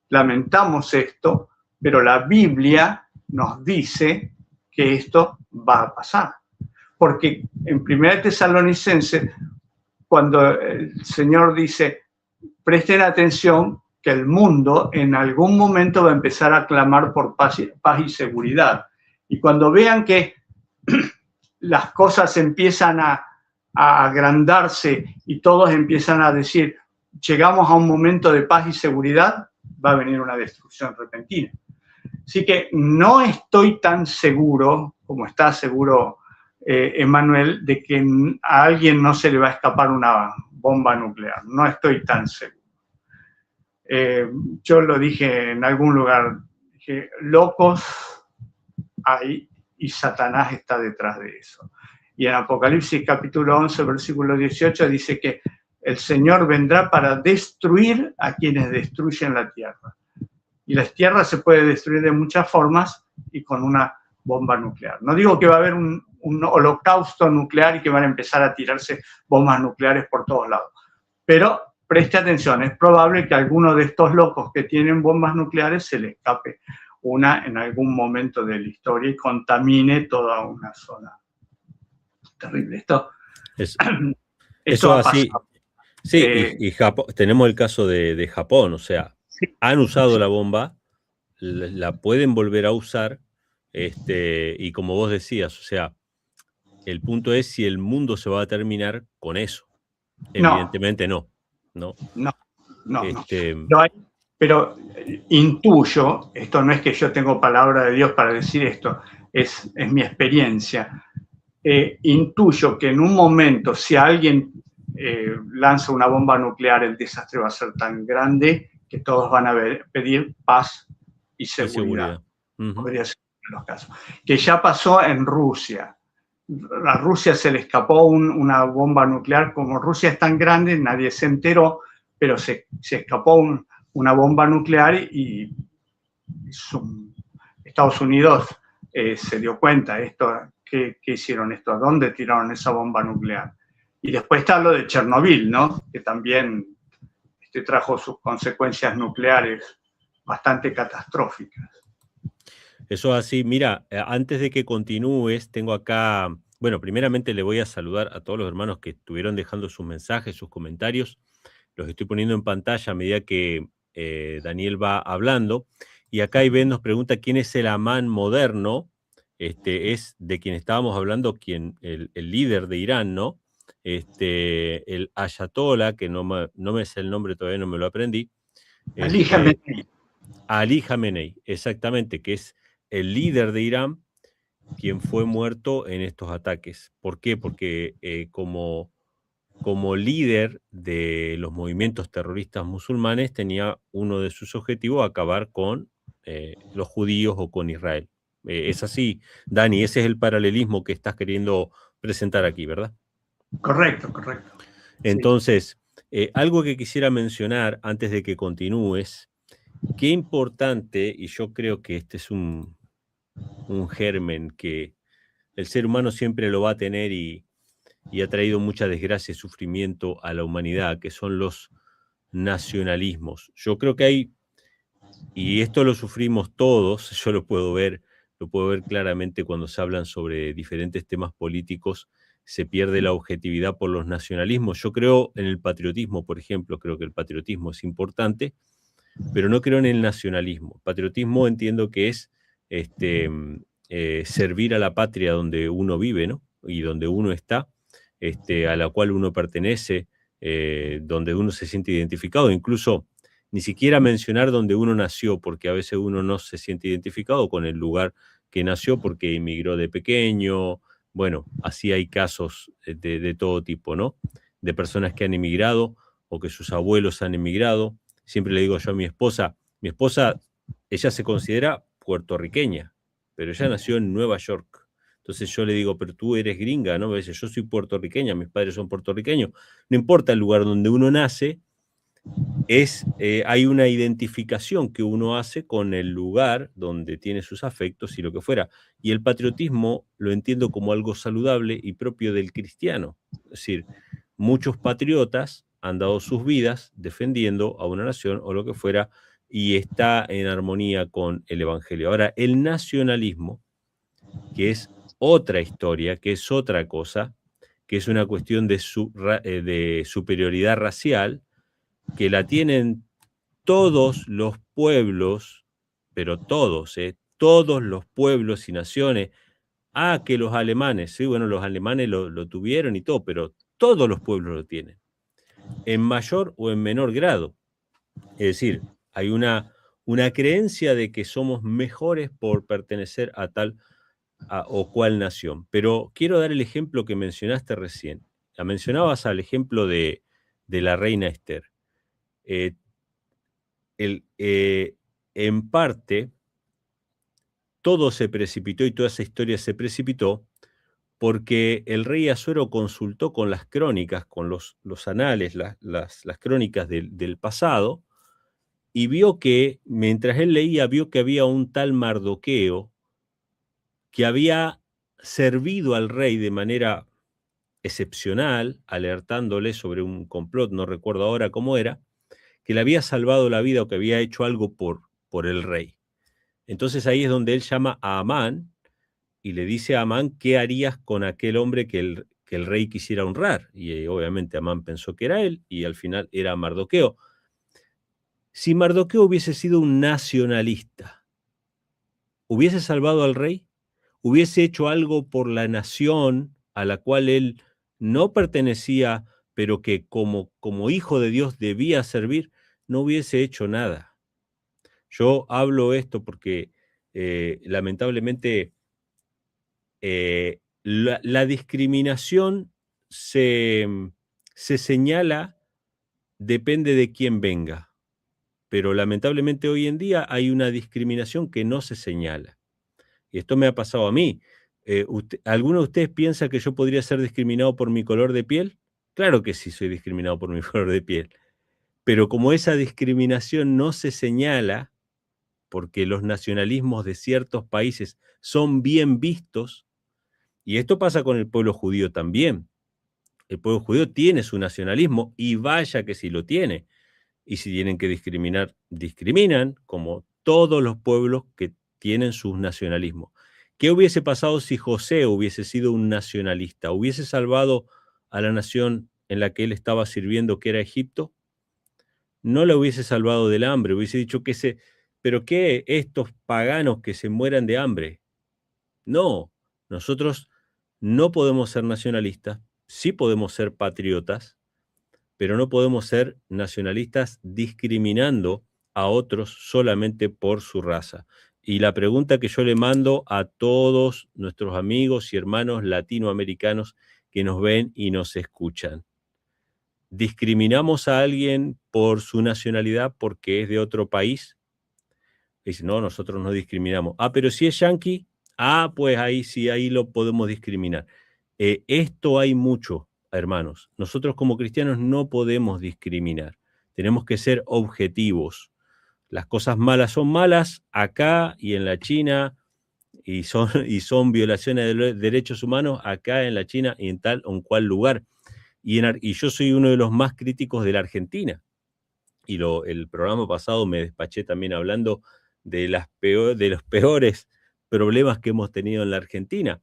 lamentamos esto, pero la Biblia nos dice que esto va a pasar. Porque en 1 Tesalonicenses, cuando el Señor dice, presten atención que el mundo en algún momento va a empezar a clamar por paz y seguridad. Y cuando vean que las cosas empiezan a agrandarse y todos empiezan a decir, llegamos a un momento de paz y seguridad, va a venir una destrucción repentina. Así que no estoy tan seguro, como está seguro Emanuel, de que a alguien no se le va a escapar una bomba nuclear. No estoy tan seguro. Yo lo dije en algún lugar, dije, locos hay y Satanás está detrás de eso. Y en Apocalipsis capítulo 11, versículo 18, dice que el Señor vendrá para destruir a quienes destruyen la tierra. Y la tierra se puede destruir de muchas formas y con una bomba nuclear. No digo que va a haber un holocausto nuclear y que van a empezar a tirarse bombas nucleares por todos lados. Pero preste atención, es probable que a alguno de estos locos que tienen bombas nucleares se le escape una en algún momento de la historia y contamine toda una zona. Terrible. Eso así. Sí, y Japón, tenemos el caso de Japón, o sea, sí, han usado la bomba, la pueden volver a usar, y como vos decías, o sea, el punto es si el mundo se va a terminar con eso. Evidentemente no. No. Pero intuyo, esto no es que yo tengo palabra de Dios para decir esto, es mi experiencia. Intuyo que en un momento, si alguien lanza una bomba nuclear, el desastre va a ser tan grande que todos van a pedir paz y seguridad. Podría ser en los casos. Que ya pasó en Rusia. A Rusia se le escapó una bomba nuclear. Como Rusia es tan grande, nadie se enteró, pero se escapó una bomba nuclear y Estados Unidos se dio cuenta. ¿Qué hicieron esto? ¿A dónde tiraron esa bomba nuclear? Y después está lo de Chernobyl, ¿no? Que también trajo sus consecuencias nucleares bastante catastróficas. Eso así, mira, antes de que continúes, tengo acá, bueno, primeramente le voy a saludar a todos los hermanos que estuvieron dejando sus mensajes, sus comentarios. Los estoy poniendo en pantalla a medida que Daniel va hablando. Y acá Ivén nos pregunta quién es el Amán moderno. Es de quien estábamos hablando, el líder de Irán, ¿no? El Ayatollah, que no me sé el nombre, todavía no me lo aprendí. Ali Khamenei. Ali Khamenei, exactamente, que es el líder de Irán, quien fue muerto en estos ataques. ¿Por qué? Porque como como líder de los movimientos terroristas musulmanes, tenía uno de sus objetivos acabar con los judíos o con Israel. Es así, Dani, ese es el paralelismo que estás queriendo presentar aquí, ¿verdad? Correcto, correcto. Entonces, algo que quisiera mencionar antes de que continúes, qué importante, y yo creo que este es un germen que el ser humano siempre lo va a tener y ha traído mucha desgracia y sufrimiento a la humanidad, que son los nacionalismos. Yo creo que hay, y esto lo sufrimos todos, yo lo puedo ver claramente cuando se hablan sobre diferentes temas políticos, se pierde la objetividad por los nacionalismos. Yo creo en el patriotismo, por ejemplo, creo que el patriotismo es importante, pero no creo en el nacionalismo. Patriotismo entiendo que es servir a la patria donde uno vive, ¿no? Y donde uno está, a la cual uno pertenece, donde uno se siente identificado, incluso ni siquiera mencionar donde uno nació, porque a veces uno no se siente identificado con el lugar que nació porque emigró de pequeño. Bueno, así hay casos de todo tipo, ¿no? De personas que han emigrado o que sus abuelos han emigrado. Siempre le digo yo a mi esposa, ella se considera puertorriqueña, pero ella nació en Nueva York. Entonces yo le digo, pero tú eres gringa, ¿no? Me dice, yo soy puertorriqueña, mis padres son puertorriqueños. No importa el lugar donde uno nace, hay una identificación que uno hace con el lugar donde tiene sus afectos y lo que fuera. Y el patriotismo lo entiendo como algo saludable y propio del cristiano. Es decir, muchos patriotas han dado sus vidas defendiendo a una nación o lo que fuera, y está en armonía con el Evangelio. Ahora, el nacionalismo, que es otra historia, que es otra cosa, que es una cuestión de superioridad racial, que la tienen todos los pueblos, pero todos los pueblos y naciones. Que los alemanes, sí, bueno, los alemanes lo tuvieron y todo, pero todos los pueblos lo tienen, en mayor o en menor grado. Es decir, hay una creencia de que somos mejores por pertenecer a tal o cual nación. Pero quiero dar el ejemplo que mencionaste recién. La mencionabas al ejemplo de la reina Esther. En parte, todo se precipitó y toda esa historia se precipitó porque el rey Asuero consultó con las crónicas, con los anales, las crónicas del pasado, y vio que, mientras él leía, vio que había un tal Mardoqueo que había servido al rey de manera excepcional, alertándole sobre un complot, no recuerdo ahora cómo era, que le había salvado la vida o que había hecho algo por el rey. Entonces ahí es donde él llama a Amán y le dice a Amán, ¿qué harías con aquel hombre que el rey quisiera honrar? Y obviamente Amán pensó que era él, y al final era Mardoqueo. Si Mardoqueo hubiese sido un nacionalista, ¿hubiese salvado al rey? ¿Hubiese hecho algo por la nación a la cual él no pertenecía, pero que como hijo de Dios debía servir? No hubiese hecho nada. Yo hablo esto porque lamentablemente la discriminación se señala, depende de quién venga, pero lamentablemente hoy en día hay una discriminación que no se señala. Y esto me ha pasado a mí. ¿Alguno de ustedes piensa que yo podría ser discriminado por mi color de piel? Claro que sí soy discriminado por mi color de piel. Pero como esa discriminación no se señala, porque los nacionalismos de ciertos países son bien vistos, y esto pasa con el pueblo judío también. El pueblo judío tiene su nacionalismo, y vaya que sí lo tiene. Y si tienen que discriminar, discriminan, como todos los pueblos que tienen sus nacionalismos. ¿Qué hubiese pasado si José hubiese sido un nacionalista? ¿Hubiese salvado a la nación en la que él estaba sirviendo, que era Egipto? No la hubiese salvado del hambre, hubiese dicho pero ¿qué estos paganos que se mueran de hambre? No, nosotros no podemos ser nacionalistas, sí podemos ser patriotas, pero no podemos ser nacionalistas discriminando a otros solamente por su raza. Y la pregunta que yo le mando a todos nuestros amigos y hermanos latinoamericanos que nos ven y nos escuchan: ¿Discriminamos a alguien por su nacionalidad porque es de otro país? Dice, no, nosotros no discriminamos. Ah, pero si es yanqui, pues ahí sí, ahí lo podemos discriminar. Esto hay mucho, hermanos. Nosotros como cristianos no podemos discriminar. Tenemos que ser objetivos. Las cosas malas son malas acá y en la China, y son violaciones de derechos humanos acá en la China y en tal o en cual lugar. Y yo soy uno de los más críticos de la Argentina. Y el programa pasado me despaché también hablando de los peores problemas que hemos tenido en la Argentina.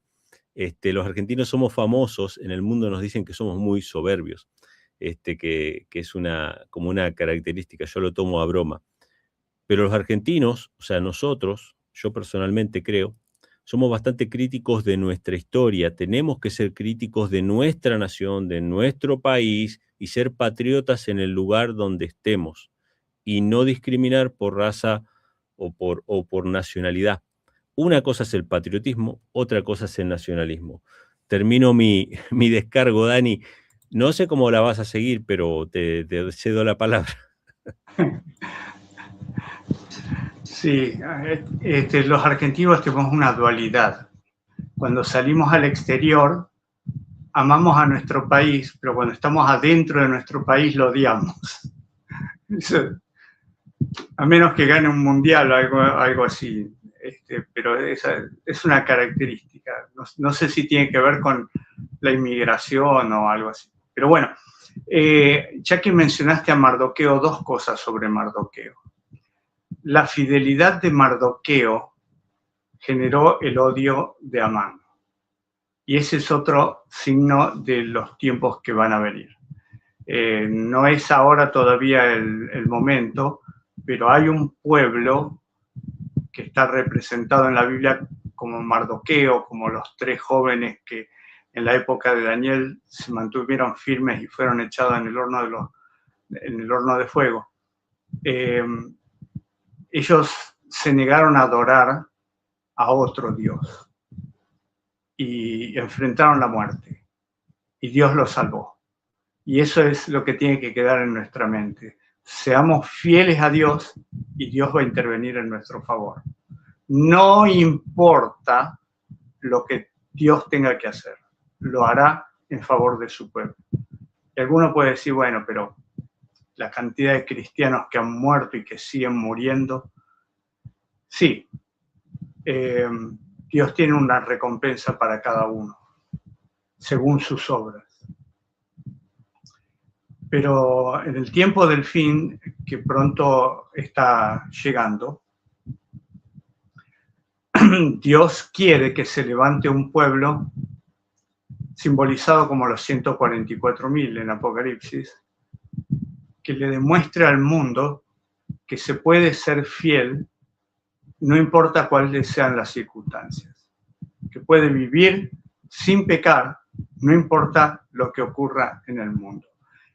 Los argentinos somos famosos, en el mundo nos dicen que somos muy soberbios, que es como una característica, yo lo tomo a broma. Pero los argentinos, o sea, nosotros, yo personalmente creo, somos bastante críticos de nuestra historia. Tenemos que ser críticos de nuestra nación, de nuestro país, y ser patriotas en el lugar donde estemos, y no discriminar por raza o por nacionalidad. Una cosa es el patriotismo, otra cosa es el nacionalismo. Termino mi descargo, Dani. No sé cómo la vas a seguir, pero te cedo la palabra. Sí, los argentinos tenemos una dualidad. Cuando salimos al exterior, amamos a nuestro país, pero cuando estamos adentro de nuestro país lo odiamos. A menos que gane un mundial o algo así. Pero es una característica. No sé si tiene que ver con la inmigración o algo así. Pero bueno, ya que mencionaste a Mardoqueo, dos cosas sobre Mardoqueo. La fidelidad de Mardoqueo generó el odio de Amán. Y ese es otro signo de los tiempos que van a venir. No es ahora todavía el momento, pero hay un pueblo que está representado en la Biblia como Mardoqueo, como los 3 jóvenes que en la época de Daniel se mantuvieron firmes y fueron echados en el horno de fuego. Ellos se negaron a adorar a otro Dios y enfrentaron la muerte, y Dios los salvó. Y eso es lo que tiene que quedar en nuestra mente. Seamos fieles a Dios y Dios va a intervenir en nuestro favor. No importa lo que Dios tenga que hacer, lo hará en favor de su pueblo. Y alguno puede decir, bueno, pero la cantidad de cristianos que han muerto y que siguen muriendo, sí, Dios tiene una recompensa para cada uno, según sus obras. Pero en el tiempo del fin, que pronto está llegando, Dios quiere que se levante un pueblo simbolizado como los 144.000 en Apocalipsis, que le demuestre al mundo que se puede ser fiel, no importa cuáles sean las circunstancias, que puede vivir sin pecar, no importa lo que ocurra en el mundo.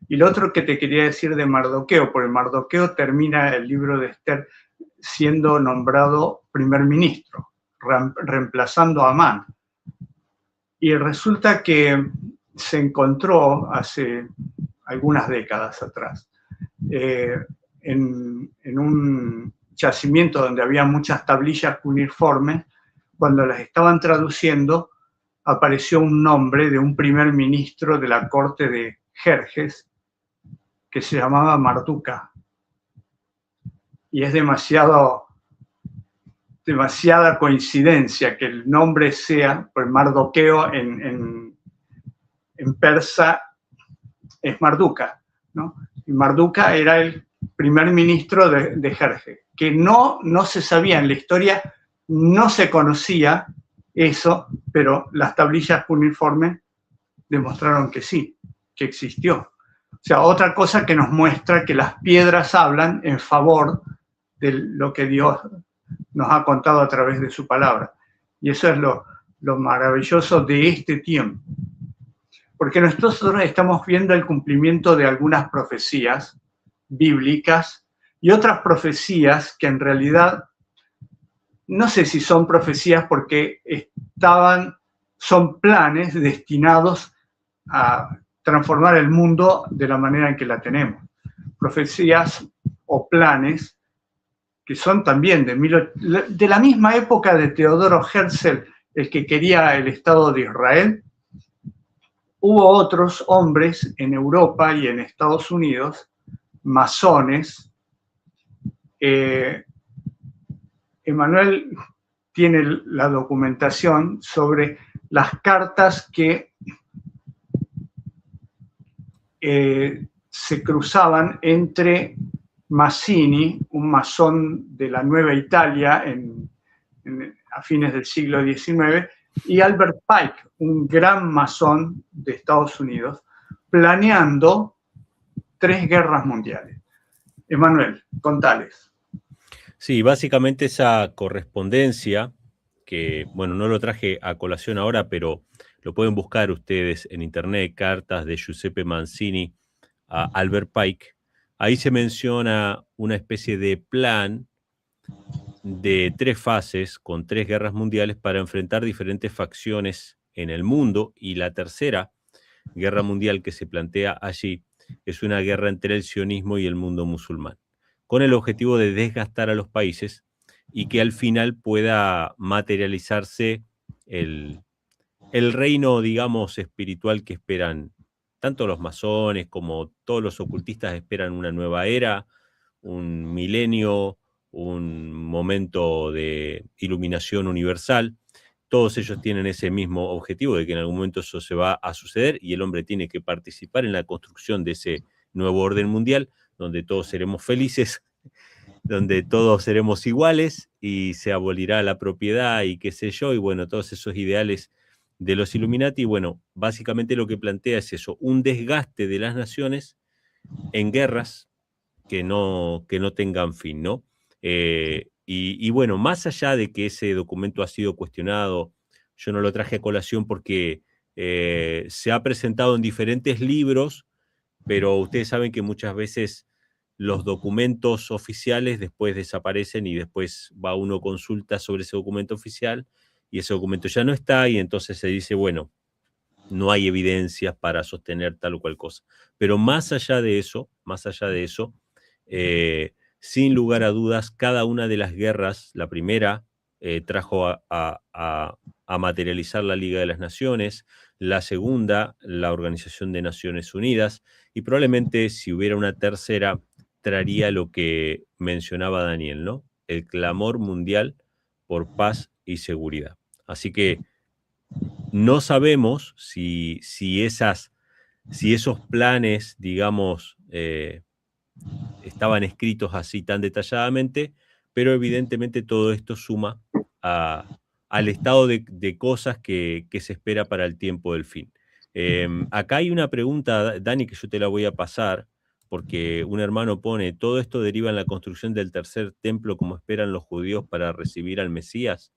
Y lo otro que te quería decir de Mardoqueo, porque Mardoqueo termina el libro de Esther siendo nombrado primer ministro, reemplazando a Amán. Y resulta que se encontró hace algunas décadas atrás, en un yacimiento donde había muchas tablillas cuneiformes, cuando las estaban traduciendo, apareció un nombre de un primer ministro de la corte de Jerjes, que se llamaba Marduca. Y es demasiada coincidencia que el nombre sea, pues Mardoqueo en persa es Marduca, ¿no? Y Marduca era el primer ministro de Jerjes, que no se sabía en la historia, no se conocía eso, pero las tablillas cuneiformes demostraron que sí, que existió. O sea, otra cosa que nos muestra que las piedras hablan en favor de lo que Dios nos ha contado a través de su palabra. Y eso es lo maravilloso de este tiempo. Porque nosotros estamos viendo el cumplimiento de algunas profecías bíblicas y otras profecías que en realidad, no sé si son profecías porque son planes destinados a transformar el mundo de la manera en que la tenemos. Profecías o planes que son también de la misma época de Teodoro Herzl, el que quería el Estado de Israel. Hubo otros hombres en Europa y en Estados Unidos, masones. Emanuel tiene la documentación sobre las cartas que se cruzaban entre Mazzini, un masón de la Nueva Italia a fines del siglo XIX, y Albert Pike, un gran masón de Estados Unidos, planeando 3 guerras mundiales. Emanuel, contales. Sí, básicamente esa correspondencia, que, bueno, no lo traje a colación ahora, pero lo pueden buscar ustedes en internet, cartas de Giuseppe Mazzini a Albert Pike. Ahí se menciona una especie de plan de 3 fases con 3 guerras mundiales para enfrentar diferentes facciones en el mundo, y la tercera guerra mundial que se plantea allí es una guerra entre el sionismo y el mundo musulmán, con el objetivo de desgastar a los países y que al final pueda materializarse el reino, digamos, espiritual que esperan tanto los masones como todos los ocultistas. Esperan una nueva era, un milenio, un momento de iluminación universal. Todos ellos tienen ese mismo objetivo de que en algún momento eso se va a suceder y el hombre tiene que participar en la construcción de ese nuevo orden mundial, donde todos seremos felices, donde todos seremos iguales y se abolirá la propiedad y qué sé yo, y bueno, todos esos ideales de los Illuminati. Bueno, básicamente lo que plantea es eso, un desgaste de las naciones en guerras que no tengan fin, ¿no? Y bueno, más allá de que ese documento ha sido cuestionado, yo no lo traje a colación porque se ha presentado en diferentes libros, pero ustedes saben que muchas veces los documentos oficiales después desaparecen y después va uno consulta sobre ese documento oficial y ese documento ya no está, y entonces se dice, bueno, no hay evidencias para sostener tal o cual cosa. Pero más allá de eso, sin lugar a dudas, cada una de las guerras, la primera trajo a materializar la Liga de las Naciones, la segunda, la Organización de Naciones Unidas, y probablemente si hubiera una tercera, traería lo que mencionaba Daniel, ¿no? El clamor mundial por paz y seguridad. Así que no sabemos si esos planes, digamos, estaban escritos así tan detalladamente, pero evidentemente todo esto suma al estado de cosas que se espera para el tiempo del fin. Acá hay una pregunta, Dani, que yo te la voy a pasar, porque un hermano pone, ¿todo esto deriva en la construcción del tercer templo como esperan los judíos para recibir al Mesías?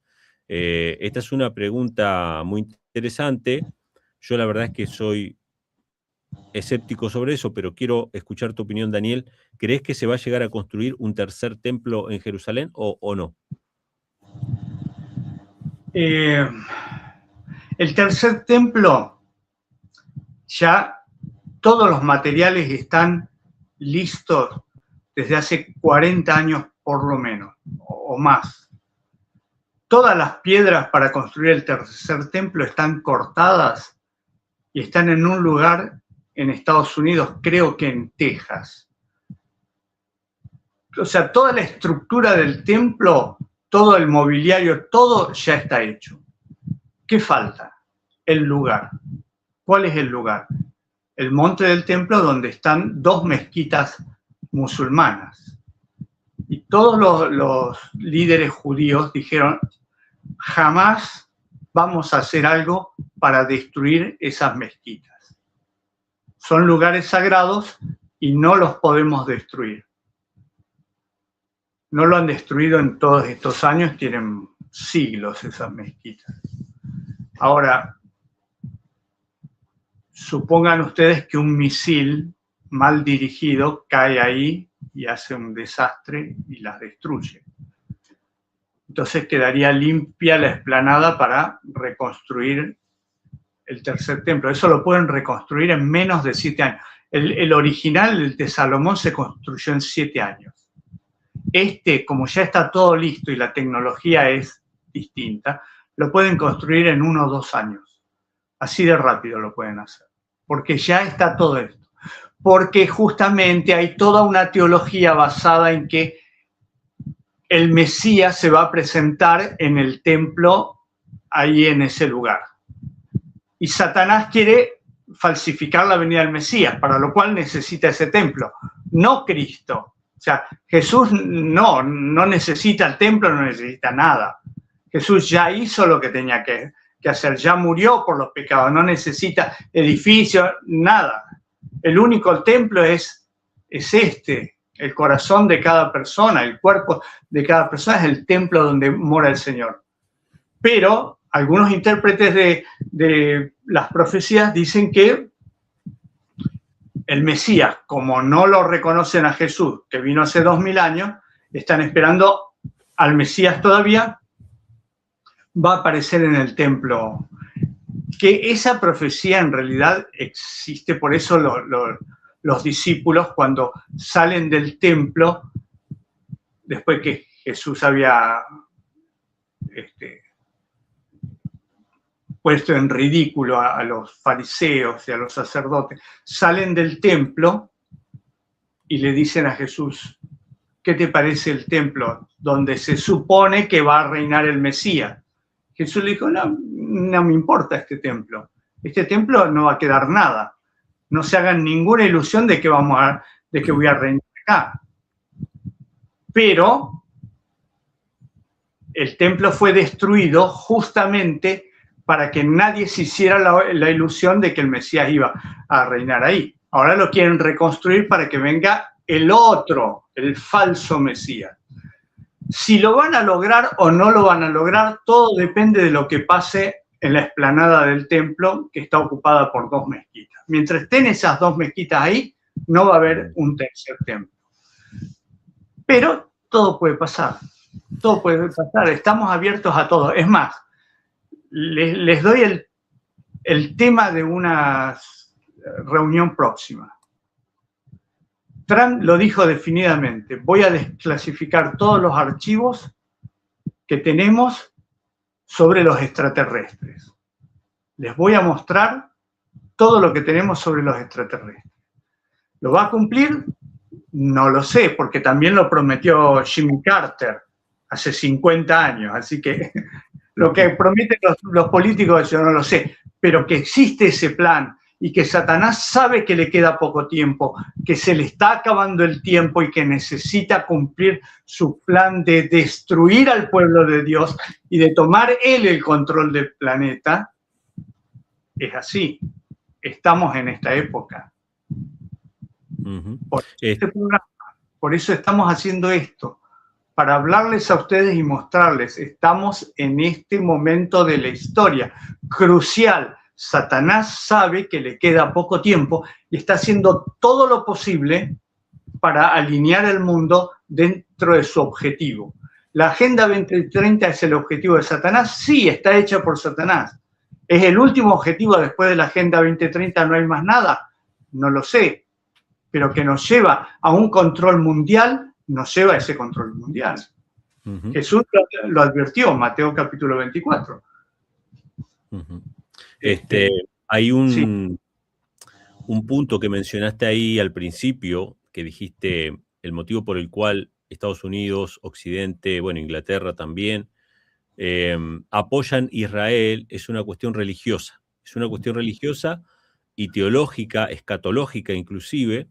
Esta es una pregunta muy interesante. Yo la verdad es que soy escéptico sobre eso, pero quiero escuchar tu opinión, Daniel. ¿Crees que se va a llegar a construir un tercer templo en Jerusalén o no? El tercer templo, ya todos los materiales están listos desde hace 40 años por lo menos, o más. Todas las piedras para construir el tercer templo están cortadas y están en un lugar en Estados Unidos, creo que en Texas. O sea, toda la estructura del templo, todo el mobiliario, todo ya está hecho. ¿Qué falta? El lugar. ¿Cuál es el lugar? El monte del templo, donde están 2 mezquitas musulmanas. Y todos los líderes judíos dijeron, jamás vamos a hacer algo para destruir esas mezquitas. Son lugares sagrados y no los podemos destruir. No lo han destruido en todos estos años, tienen siglos esas mezquitas. Ahora, supongan ustedes que un misil mal dirigido cae ahí y hace un desastre y las destruye. Entonces quedaría limpia la explanada para reconstruir el tercer templo. Eso lo pueden reconstruir en menos de 7 años. El original, el de Salomón, se construyó en 7 años. Como ya está todo listo y la tecnología es distinta, lo pueden construir en 1 o 2 años. Así de rápido lo pueden hacer. Porque ya está todo esto. Porque justamente hay toda una teología basada en que el Mesías se va a presentar en el templo ahí en ese lugar. Y Satanás quiere falsificar la venida del Mesías, para lo cual necesita ese templo, no Cristo. O sea, Jesús no necesita el templo, no necesita nada. Jesús ya hizo lo que tenía que hacer, ya murió por los pecados, no necesita edificio, nada. El único templo es el corazón de cada persona, el cuerpo de cada persona es el templo donde mora el Señor. Pero algunos intérpretes de las profecías dicen que el Mesías, como no lo reconocen a Jesús, que vino hace 2000 años, están esperando al Mesías todavía, va a aparecer en el templo. Que esa profecía en realidad existe, por eso los discípulos cuando salen del templo, después que Jesús había puesto en ridículo a los fariseos y a los sacerdotes, salen del templo y le dicen a Jesús, ¿qué te parece el templo donde se supone que va a reinar el Mesías? Jesús le dijo, no me importa este templo no va a quedar nada, no se hagan ninguna ilusión de que voy a reinar acá. Pero el templo fue destruido justamente para que nadie se hiciera la ilusión de que el Mesías iba a reinar ahí. Ahora lo quieren reconstruir para que venga el otro, el falso Mesías. Si lo van a lograr o no lo van a lograr, todo depende de lo que pase en la explanada del templo, que está ocupada por 2 mezquitas. Mientras estén esas 2 mezquitas ahí, no va a haber un tercer templo. Pero todo puede pasar. Todo puede pasar. Estamos abiertos a todo. Es más, les doy el tema de una reunión próxima. Trump lo dijo definidamente, voy a desclasificar todos los archivos que tenemos sobre los extraterrestres. Les voy a mostrar todo lo que tenemos sobre los extraterrestres. ¿Lo va a cumplir? No lo sé, porque también lo prometió Jimmy Carter hace 50 años, así que lo que prometen los políticos yo no lo sé, pero que existe ese plan y que Satanás sabe que le queda poco tiempo, que se le está acabando el tiempo y que necesita cumplir su plan de destruir al pueblo de Dios y de tomar él el control del planeta, es así. Estamos en esta época. Por eso estamos haciendo esto, para hablarles a ustedes y mostrarles, estamos en este momento de la historia crucial. Satanás sabe que le queda poco tiempo y está haciendo todo lo posible para alinear el mundo dentro de su objetivo. ¿La Agenda 2030 es el objetivo de Satanás? Sí, está hecha por Satanás. ¿Es el último objetivo después de la Agenda 2030? ¿No hay más nada? No lo sé. Pero que nos lleva a un control mundial, nos lleva a ese control mundial. Jesús lo advirtió, Mateo capítulo 24. Hay un punto que mencionaste ahí al principio, que dijiste el motivo por el cual Estados Unidos, Occidente, bueno, Inglaterra también, apoyan Israel, es una cuestión religiosa. Es una cuestión religiosa y teológica, escatológica inclusive,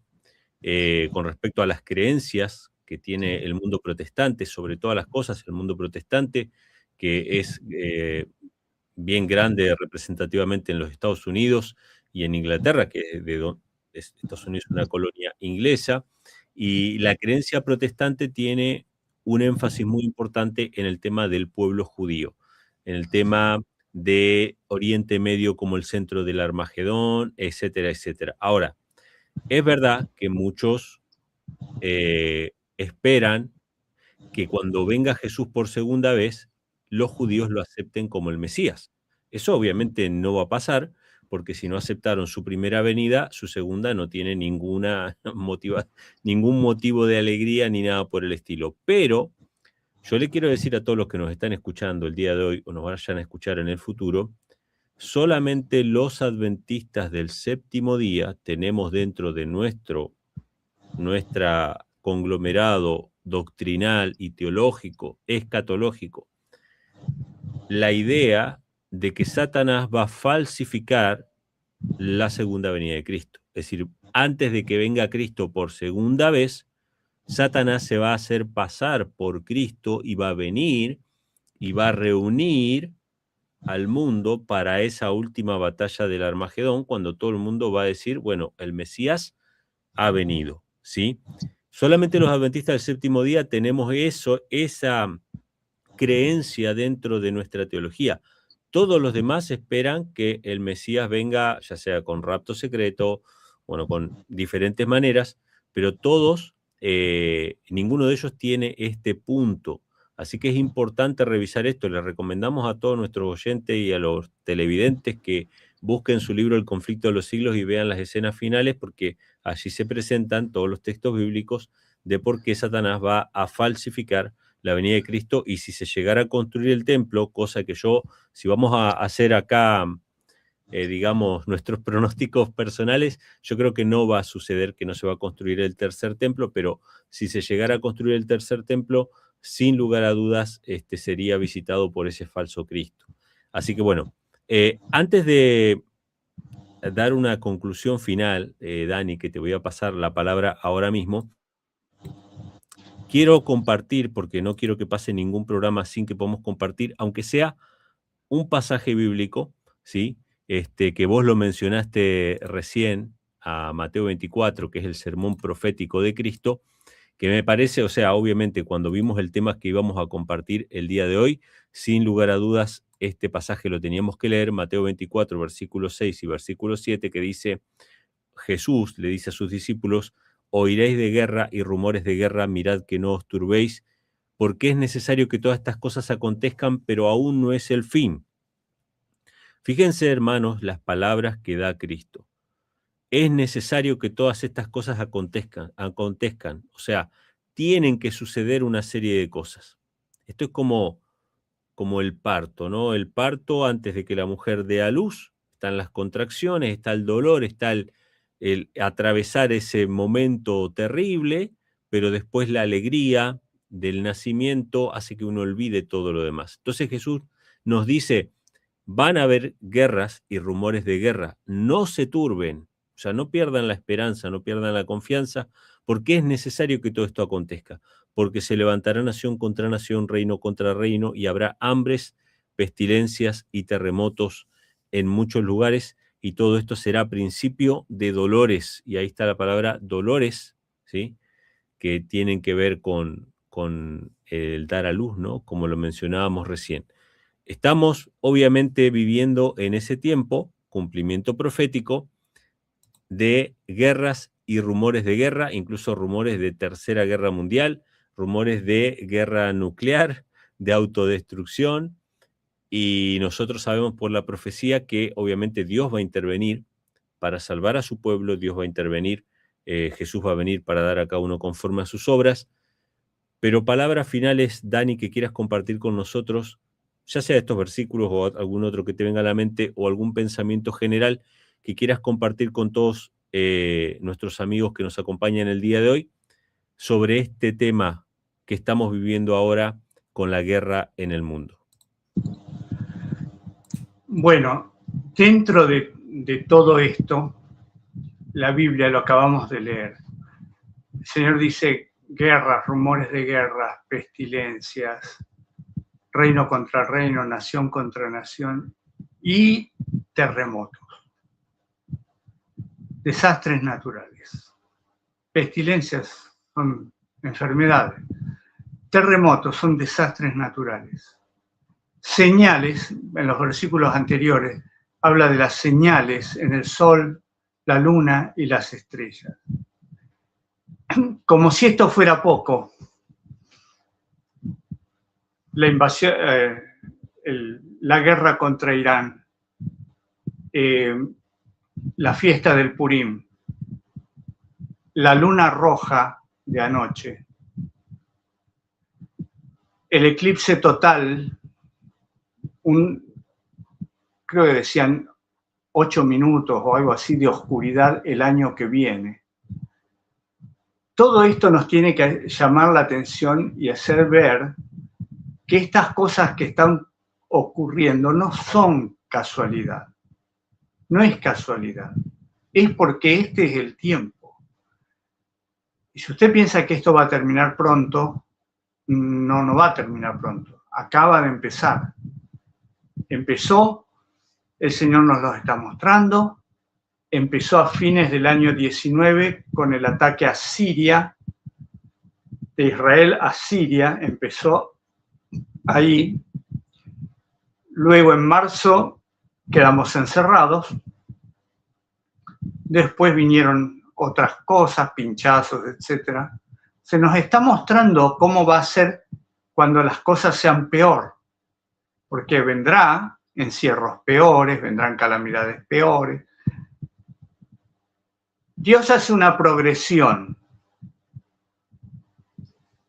con respecto a las creencias que tiene el mundo protestante, sobre todas las cosas, el mundo protestante, que es bien grande representativamente en los Estados Unidos y en Inglaterra, que Estados Unidos es una colonia inglesa, y la creencia protestante tiene un énfasis muy importante en el tema del pueblo judío, en el tema de Oriente Medio como el centro del Armagedón, etcétera, etcétera. Ahora, es verdad que muchos esperan que cuando venga Jesús por segunda vez, los judíos lo acepten como el Mesías. Eso obviamente no va a pasar, porque si no aceptaron su primera venida, su segunda no tiene ningún motivo de alegría ni nada por el estilo. Pero yo le quiero decir a todos los que nos están escuchando el día de hoy o nos vayan a escuchar en el futuro, solamente los adventistas del séptimo día tenemos dentro de nuestra conglomerado doctrinal y teológico, escatológico, la idea de que Satanás va a falsificar la segunda venida de Cristo. Es decir, antes de que venga Cristo por segunda vez, Satanás se va a hacer pasar por Cristo y va a venir y va a reunir al mundo para esa última batalla del Armagedón, cuando todo el mundo va a decir, bueno, el Mesías ha venido, ¿sí? Solamente los adventistas del séptimo día tenemos esa creencia dentro de nuestra teología. Todos los demás esperan que el Mesías venga, ya sea con rapto secreto, bueno, con diferentes maneras, pero todos, ninguno de ellos tiene este punto. Así que es importante revisar esto. Les recomendamos a todos nuestros oyentes y a los televidentes que busquen su libro El conflicto de los siglos y vean las escenas finales, porque allí se presentan todos los textos bíblicos de por qué Satanás va a falsificar la venida de Cristo, y si se llegara a construir el templo, cosa que si vamos a hacer acá, digamos, nuestros pronósticos personales, yo creo que no va a suceder, que no se va a construir el tercer templo, pero si se llegara a construir el tercer templo, sin lugar a dudas, sería visitado por ese falso Cristo. Así que bueno, antes de dar una conclusión final, Dani, que te voy a pasar la palabra ahora mismo, quiero compartir, porque no quiero que pase ningún programa sin que podamos compartir, aunque sea un pasaje bíblico, ¿sí? Que vos lo mencionaste recién, a Mateo 24, que es el sermón profético de Cristo, que me parece, o sea, obviamente cuando vimos el tema que íbamos a compartir el día de hoy, sin lugar a dudas, este pasaje lo teníamos que leer, Mateo 24, versículo 6 y versículo 7, que dice, Jesús le dice a sus discípulos, oiréis de guerra y rumores de guerra, mirad que no os turbéis, porque es necesario que todas estas cosas acontezcan, pero aún no es el fin. Fíjense, hermanos, las palabras que da Cristo. Es necesario que todas estas cosas acontezcan. O sea, tienen que suceder una serie de cosas. Esto es como el parto, ¿no? El parto, antes de que la mujer dé a luz, están las contracciones, está el dolor, está el atravesar ese momento terrible, pero después la alegría del nacimiento hace que uno olvide todo lo demás. Entonces Jesús nos dice, van a haber guerras y rumores de guerra, no se turben, o sea, no pierdan la esperanza, no pierdan la confianza, porque es necesario que todo esto acontezca, porque se levantará nación contra nación, reino contra reino, y habrá hambres, pestilencias y terremotos en muchos lugares, y todo esto será principio de dolores, y ahí está la palabra dolores, ¿sí? Que tienen que ver con el dar a luz, ¿no? Como lo mencionábamos recién. Estamos obviamente viviendo en ese tiempo, cumplimiento profético, de guerras y rumores de guerra, incluso rumores de tercera guerra mundial, rumores de guerra nuclear, de autodestrucción, y nosotros sabemos por la profecía que obviamente Dios va a intervenir para salvar a su pueblo, Dios va a intervenir, Jesús va a venir para dar a cada uno conforme a sus obras. Pero palabras finales, Dani, que quieras compartir con nosotros, ya sea estos versículos o algún otro que te venga a la mente, o algún pensamiento general que quieras compartir con todos nuestros amigos que nos acompañan el día de hoy sobre este tema que estamos viviendo ahora con la guerra en el mundo. Bueno, dentro de todo esto, la Biblia, lo acabamos de leer, el Señor dice guerras, rumores de guerras, pestilencias, reino contra reino, nación contra nación y terremotos. Desastres naturales. Pestilencias son enfermedades. Terremotos son desastres naturales. Señales, en los versículos anteriores, habla de las señales en el sol, la luna y las estrellas. Como si esto fuera poco, la invasión, la guerra contra Irán, la fiesta del Purim, la luna roja de anoche, el eclipse total, creo que decían 8 minutos o algo así de oscuridad el año que viene. Todo esto nos tiene que llamar la atención y hacer ver que estas cosas que están ocurriendo no son casualidad. No es casualidad. Es porque este es el tiempo. Y si usted piensa que esto va a terminar pronto, no va a terminar pronto. Acaba de empezar. Empezó, el Señor nos lo está mostrando. Empezó a fines del año 19 con el ataque a Siria, de Israel a Siria, empezó ahí. Luego en marzo quedamos encerrados. Después vinieron otras cosas, pinchazos, etc. Se nos está mostrando cómo va a ser cuando las cosas sean peor, porque vendrá encierros peores, vendrán calamidades peores. Dios hace una progresión.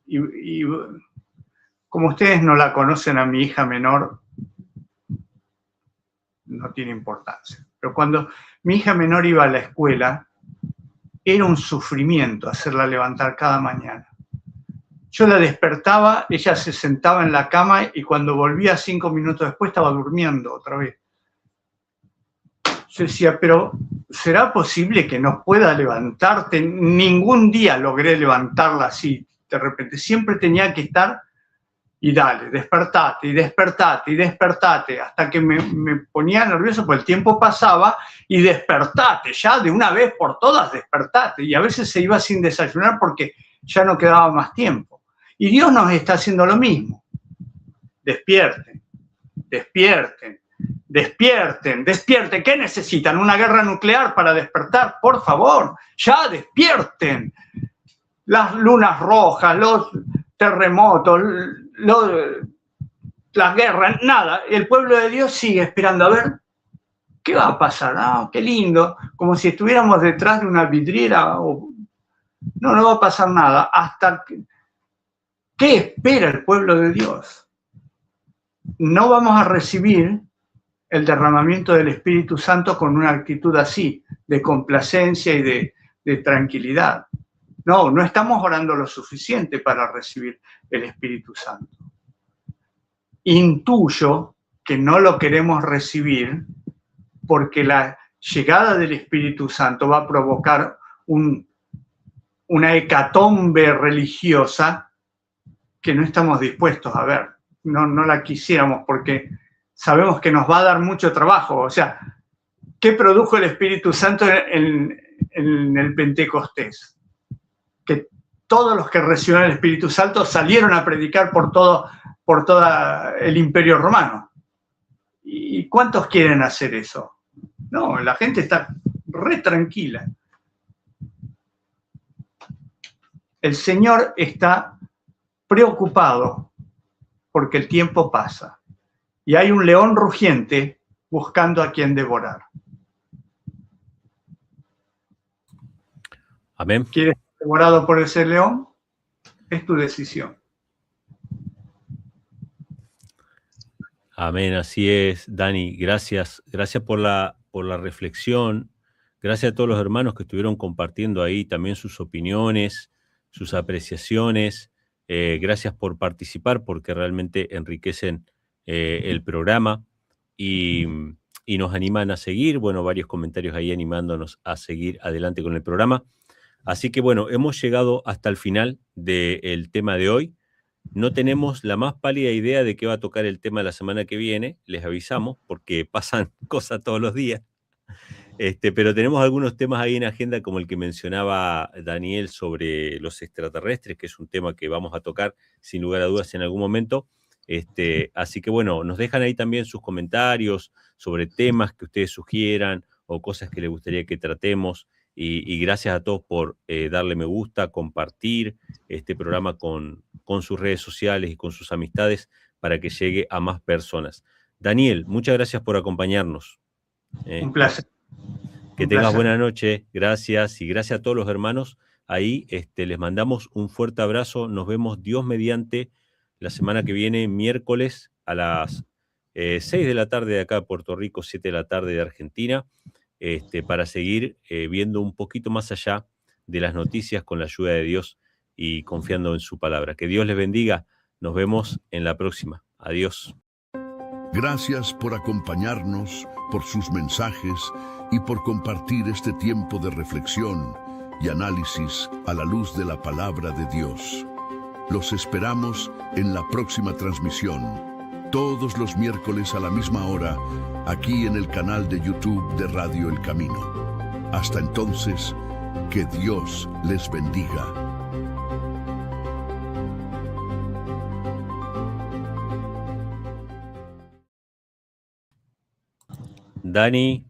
Y como ustedes no la conocen a mi hija menor, no tiene importancia. Pero cuando mi hija menor iba a la escuela, era un sufrimiento hacerla levantar cada mañana. Yo la despertaba, ella se sentaba en la cama y cuando volvía 5 minutos después estaba durmiendo otra vez. Yo decía, pero ¿será posible que no pueda levantarte? Ningún día logré levantarla así, de repente. Siempre tenía que estar y dale, despertate, y despertate, y despertate, hasta que me ponía nervioso, porque el tiempo pasaba, y despertate, ya de una vez por todas despertate. Y a veces se iba sin desayunar porque ya no quedaba más tiempo. Y Dios nos está haciendo lo mismo. Despierten, despierten. Despierten, despierten. ¿Qué necesitan? ¿Una guerra nuclear para despertar? Por favor, ya despierten. Las lunas rojas, los terremotos, las guerras, nada. El pueblo de Dios sigue esperando a ver qué va a pasar. Ah, qué lindo. Como si estuviéramos detrás de una vidriera. No va a pasar nada. ¿Qué espera el pueblo de Dios? No vamos a recibir el derramamiento del Espíritu Santo con una actitud así, de complacencia y de tranquilidad. No estamos orando lo suficiente para recibir el Espíritu Santo. Intuyo que no lo queremos recibir porque la llegada del Espíritu Santo va a provocar una hecatombe religiosa que no estamos dispuestos a ver. No la quisiéramos porque sabemos que nos va a dar mucho trabajo. O sea, ¿qué produjo el Espíritu Santo en el Pentecostés? Que todos los que recibieron el Espíritu Santo salieron a predicar por todo el Imperio Romano. ¿Y cuántos quieren hacer eso? No, la gente está re tranquila. El Señor está preocupado porque el tiempo pasa. Y hay un león rugiente buscando a quien devorar. Amén. ¿Quieres ser devorado por ese león? Es tu decisión. Amén, así es, Dani. Gracias por la reflexión. Gracias a todos los hermanos que estuvieron compartiendo ahí también sus opiniones, sus apreciaciones. Gracias por participar porque realmente enriquecen el programa y nos animan a seguir. Bueno, varios comentarios ahí animándonos a seguir adelante con el programa. Así que bueno, hemos llegado hasta el final del tema de hoy. No tenemos la más pálida idea de qué va a tocar el tema la semana que viene, les avisamos, porque pasan cosas todos los días. Pero tenemos algunos temas ahí en agenda, como el que mencionaba Daniel sobre los extraterrestres, que es un tema que vamos a tocar sin lugar a dudas en algún momento. Así que bueno, nos dejan ahí también sus comentarios sobre temas que ustedes sugieran o cosas que les gustaría que tratemos. Y gracias a todos por darle me gusta, compartir este programa con sus redes sociales y con sus amistades para que llegue a más personas. Daniel, muchas gracias por acompañarnos. Un placer. Que Un tengas placer. buena noche. Gracias. Y gracias a todos los hermanos. Ahí les mandamos un fuerte abrazo. Nos vemos Dios mediante la semana que viene, miércoles a las 6 de la tarde de acá de Puerto Rico, 7 de la tarde de Argentina, para seguir viendo un poquito más allá de las noticias con la ayuda de Dios y confiando en su palabra. Que Dios les bendiga. Nos vemos en la próxima. Adiós. Gracias por acompañarnos, por sus mensajes y por compartir este tiempo de reflexión y análisis a la luz de la palabra de Dios. Los esperamos en la próxima transmisión, todos los miércoles a la misma hora, aquí en el canal de YouTube de Radio El Camino. Hasta entonces, que Dios les bendiga. Dani.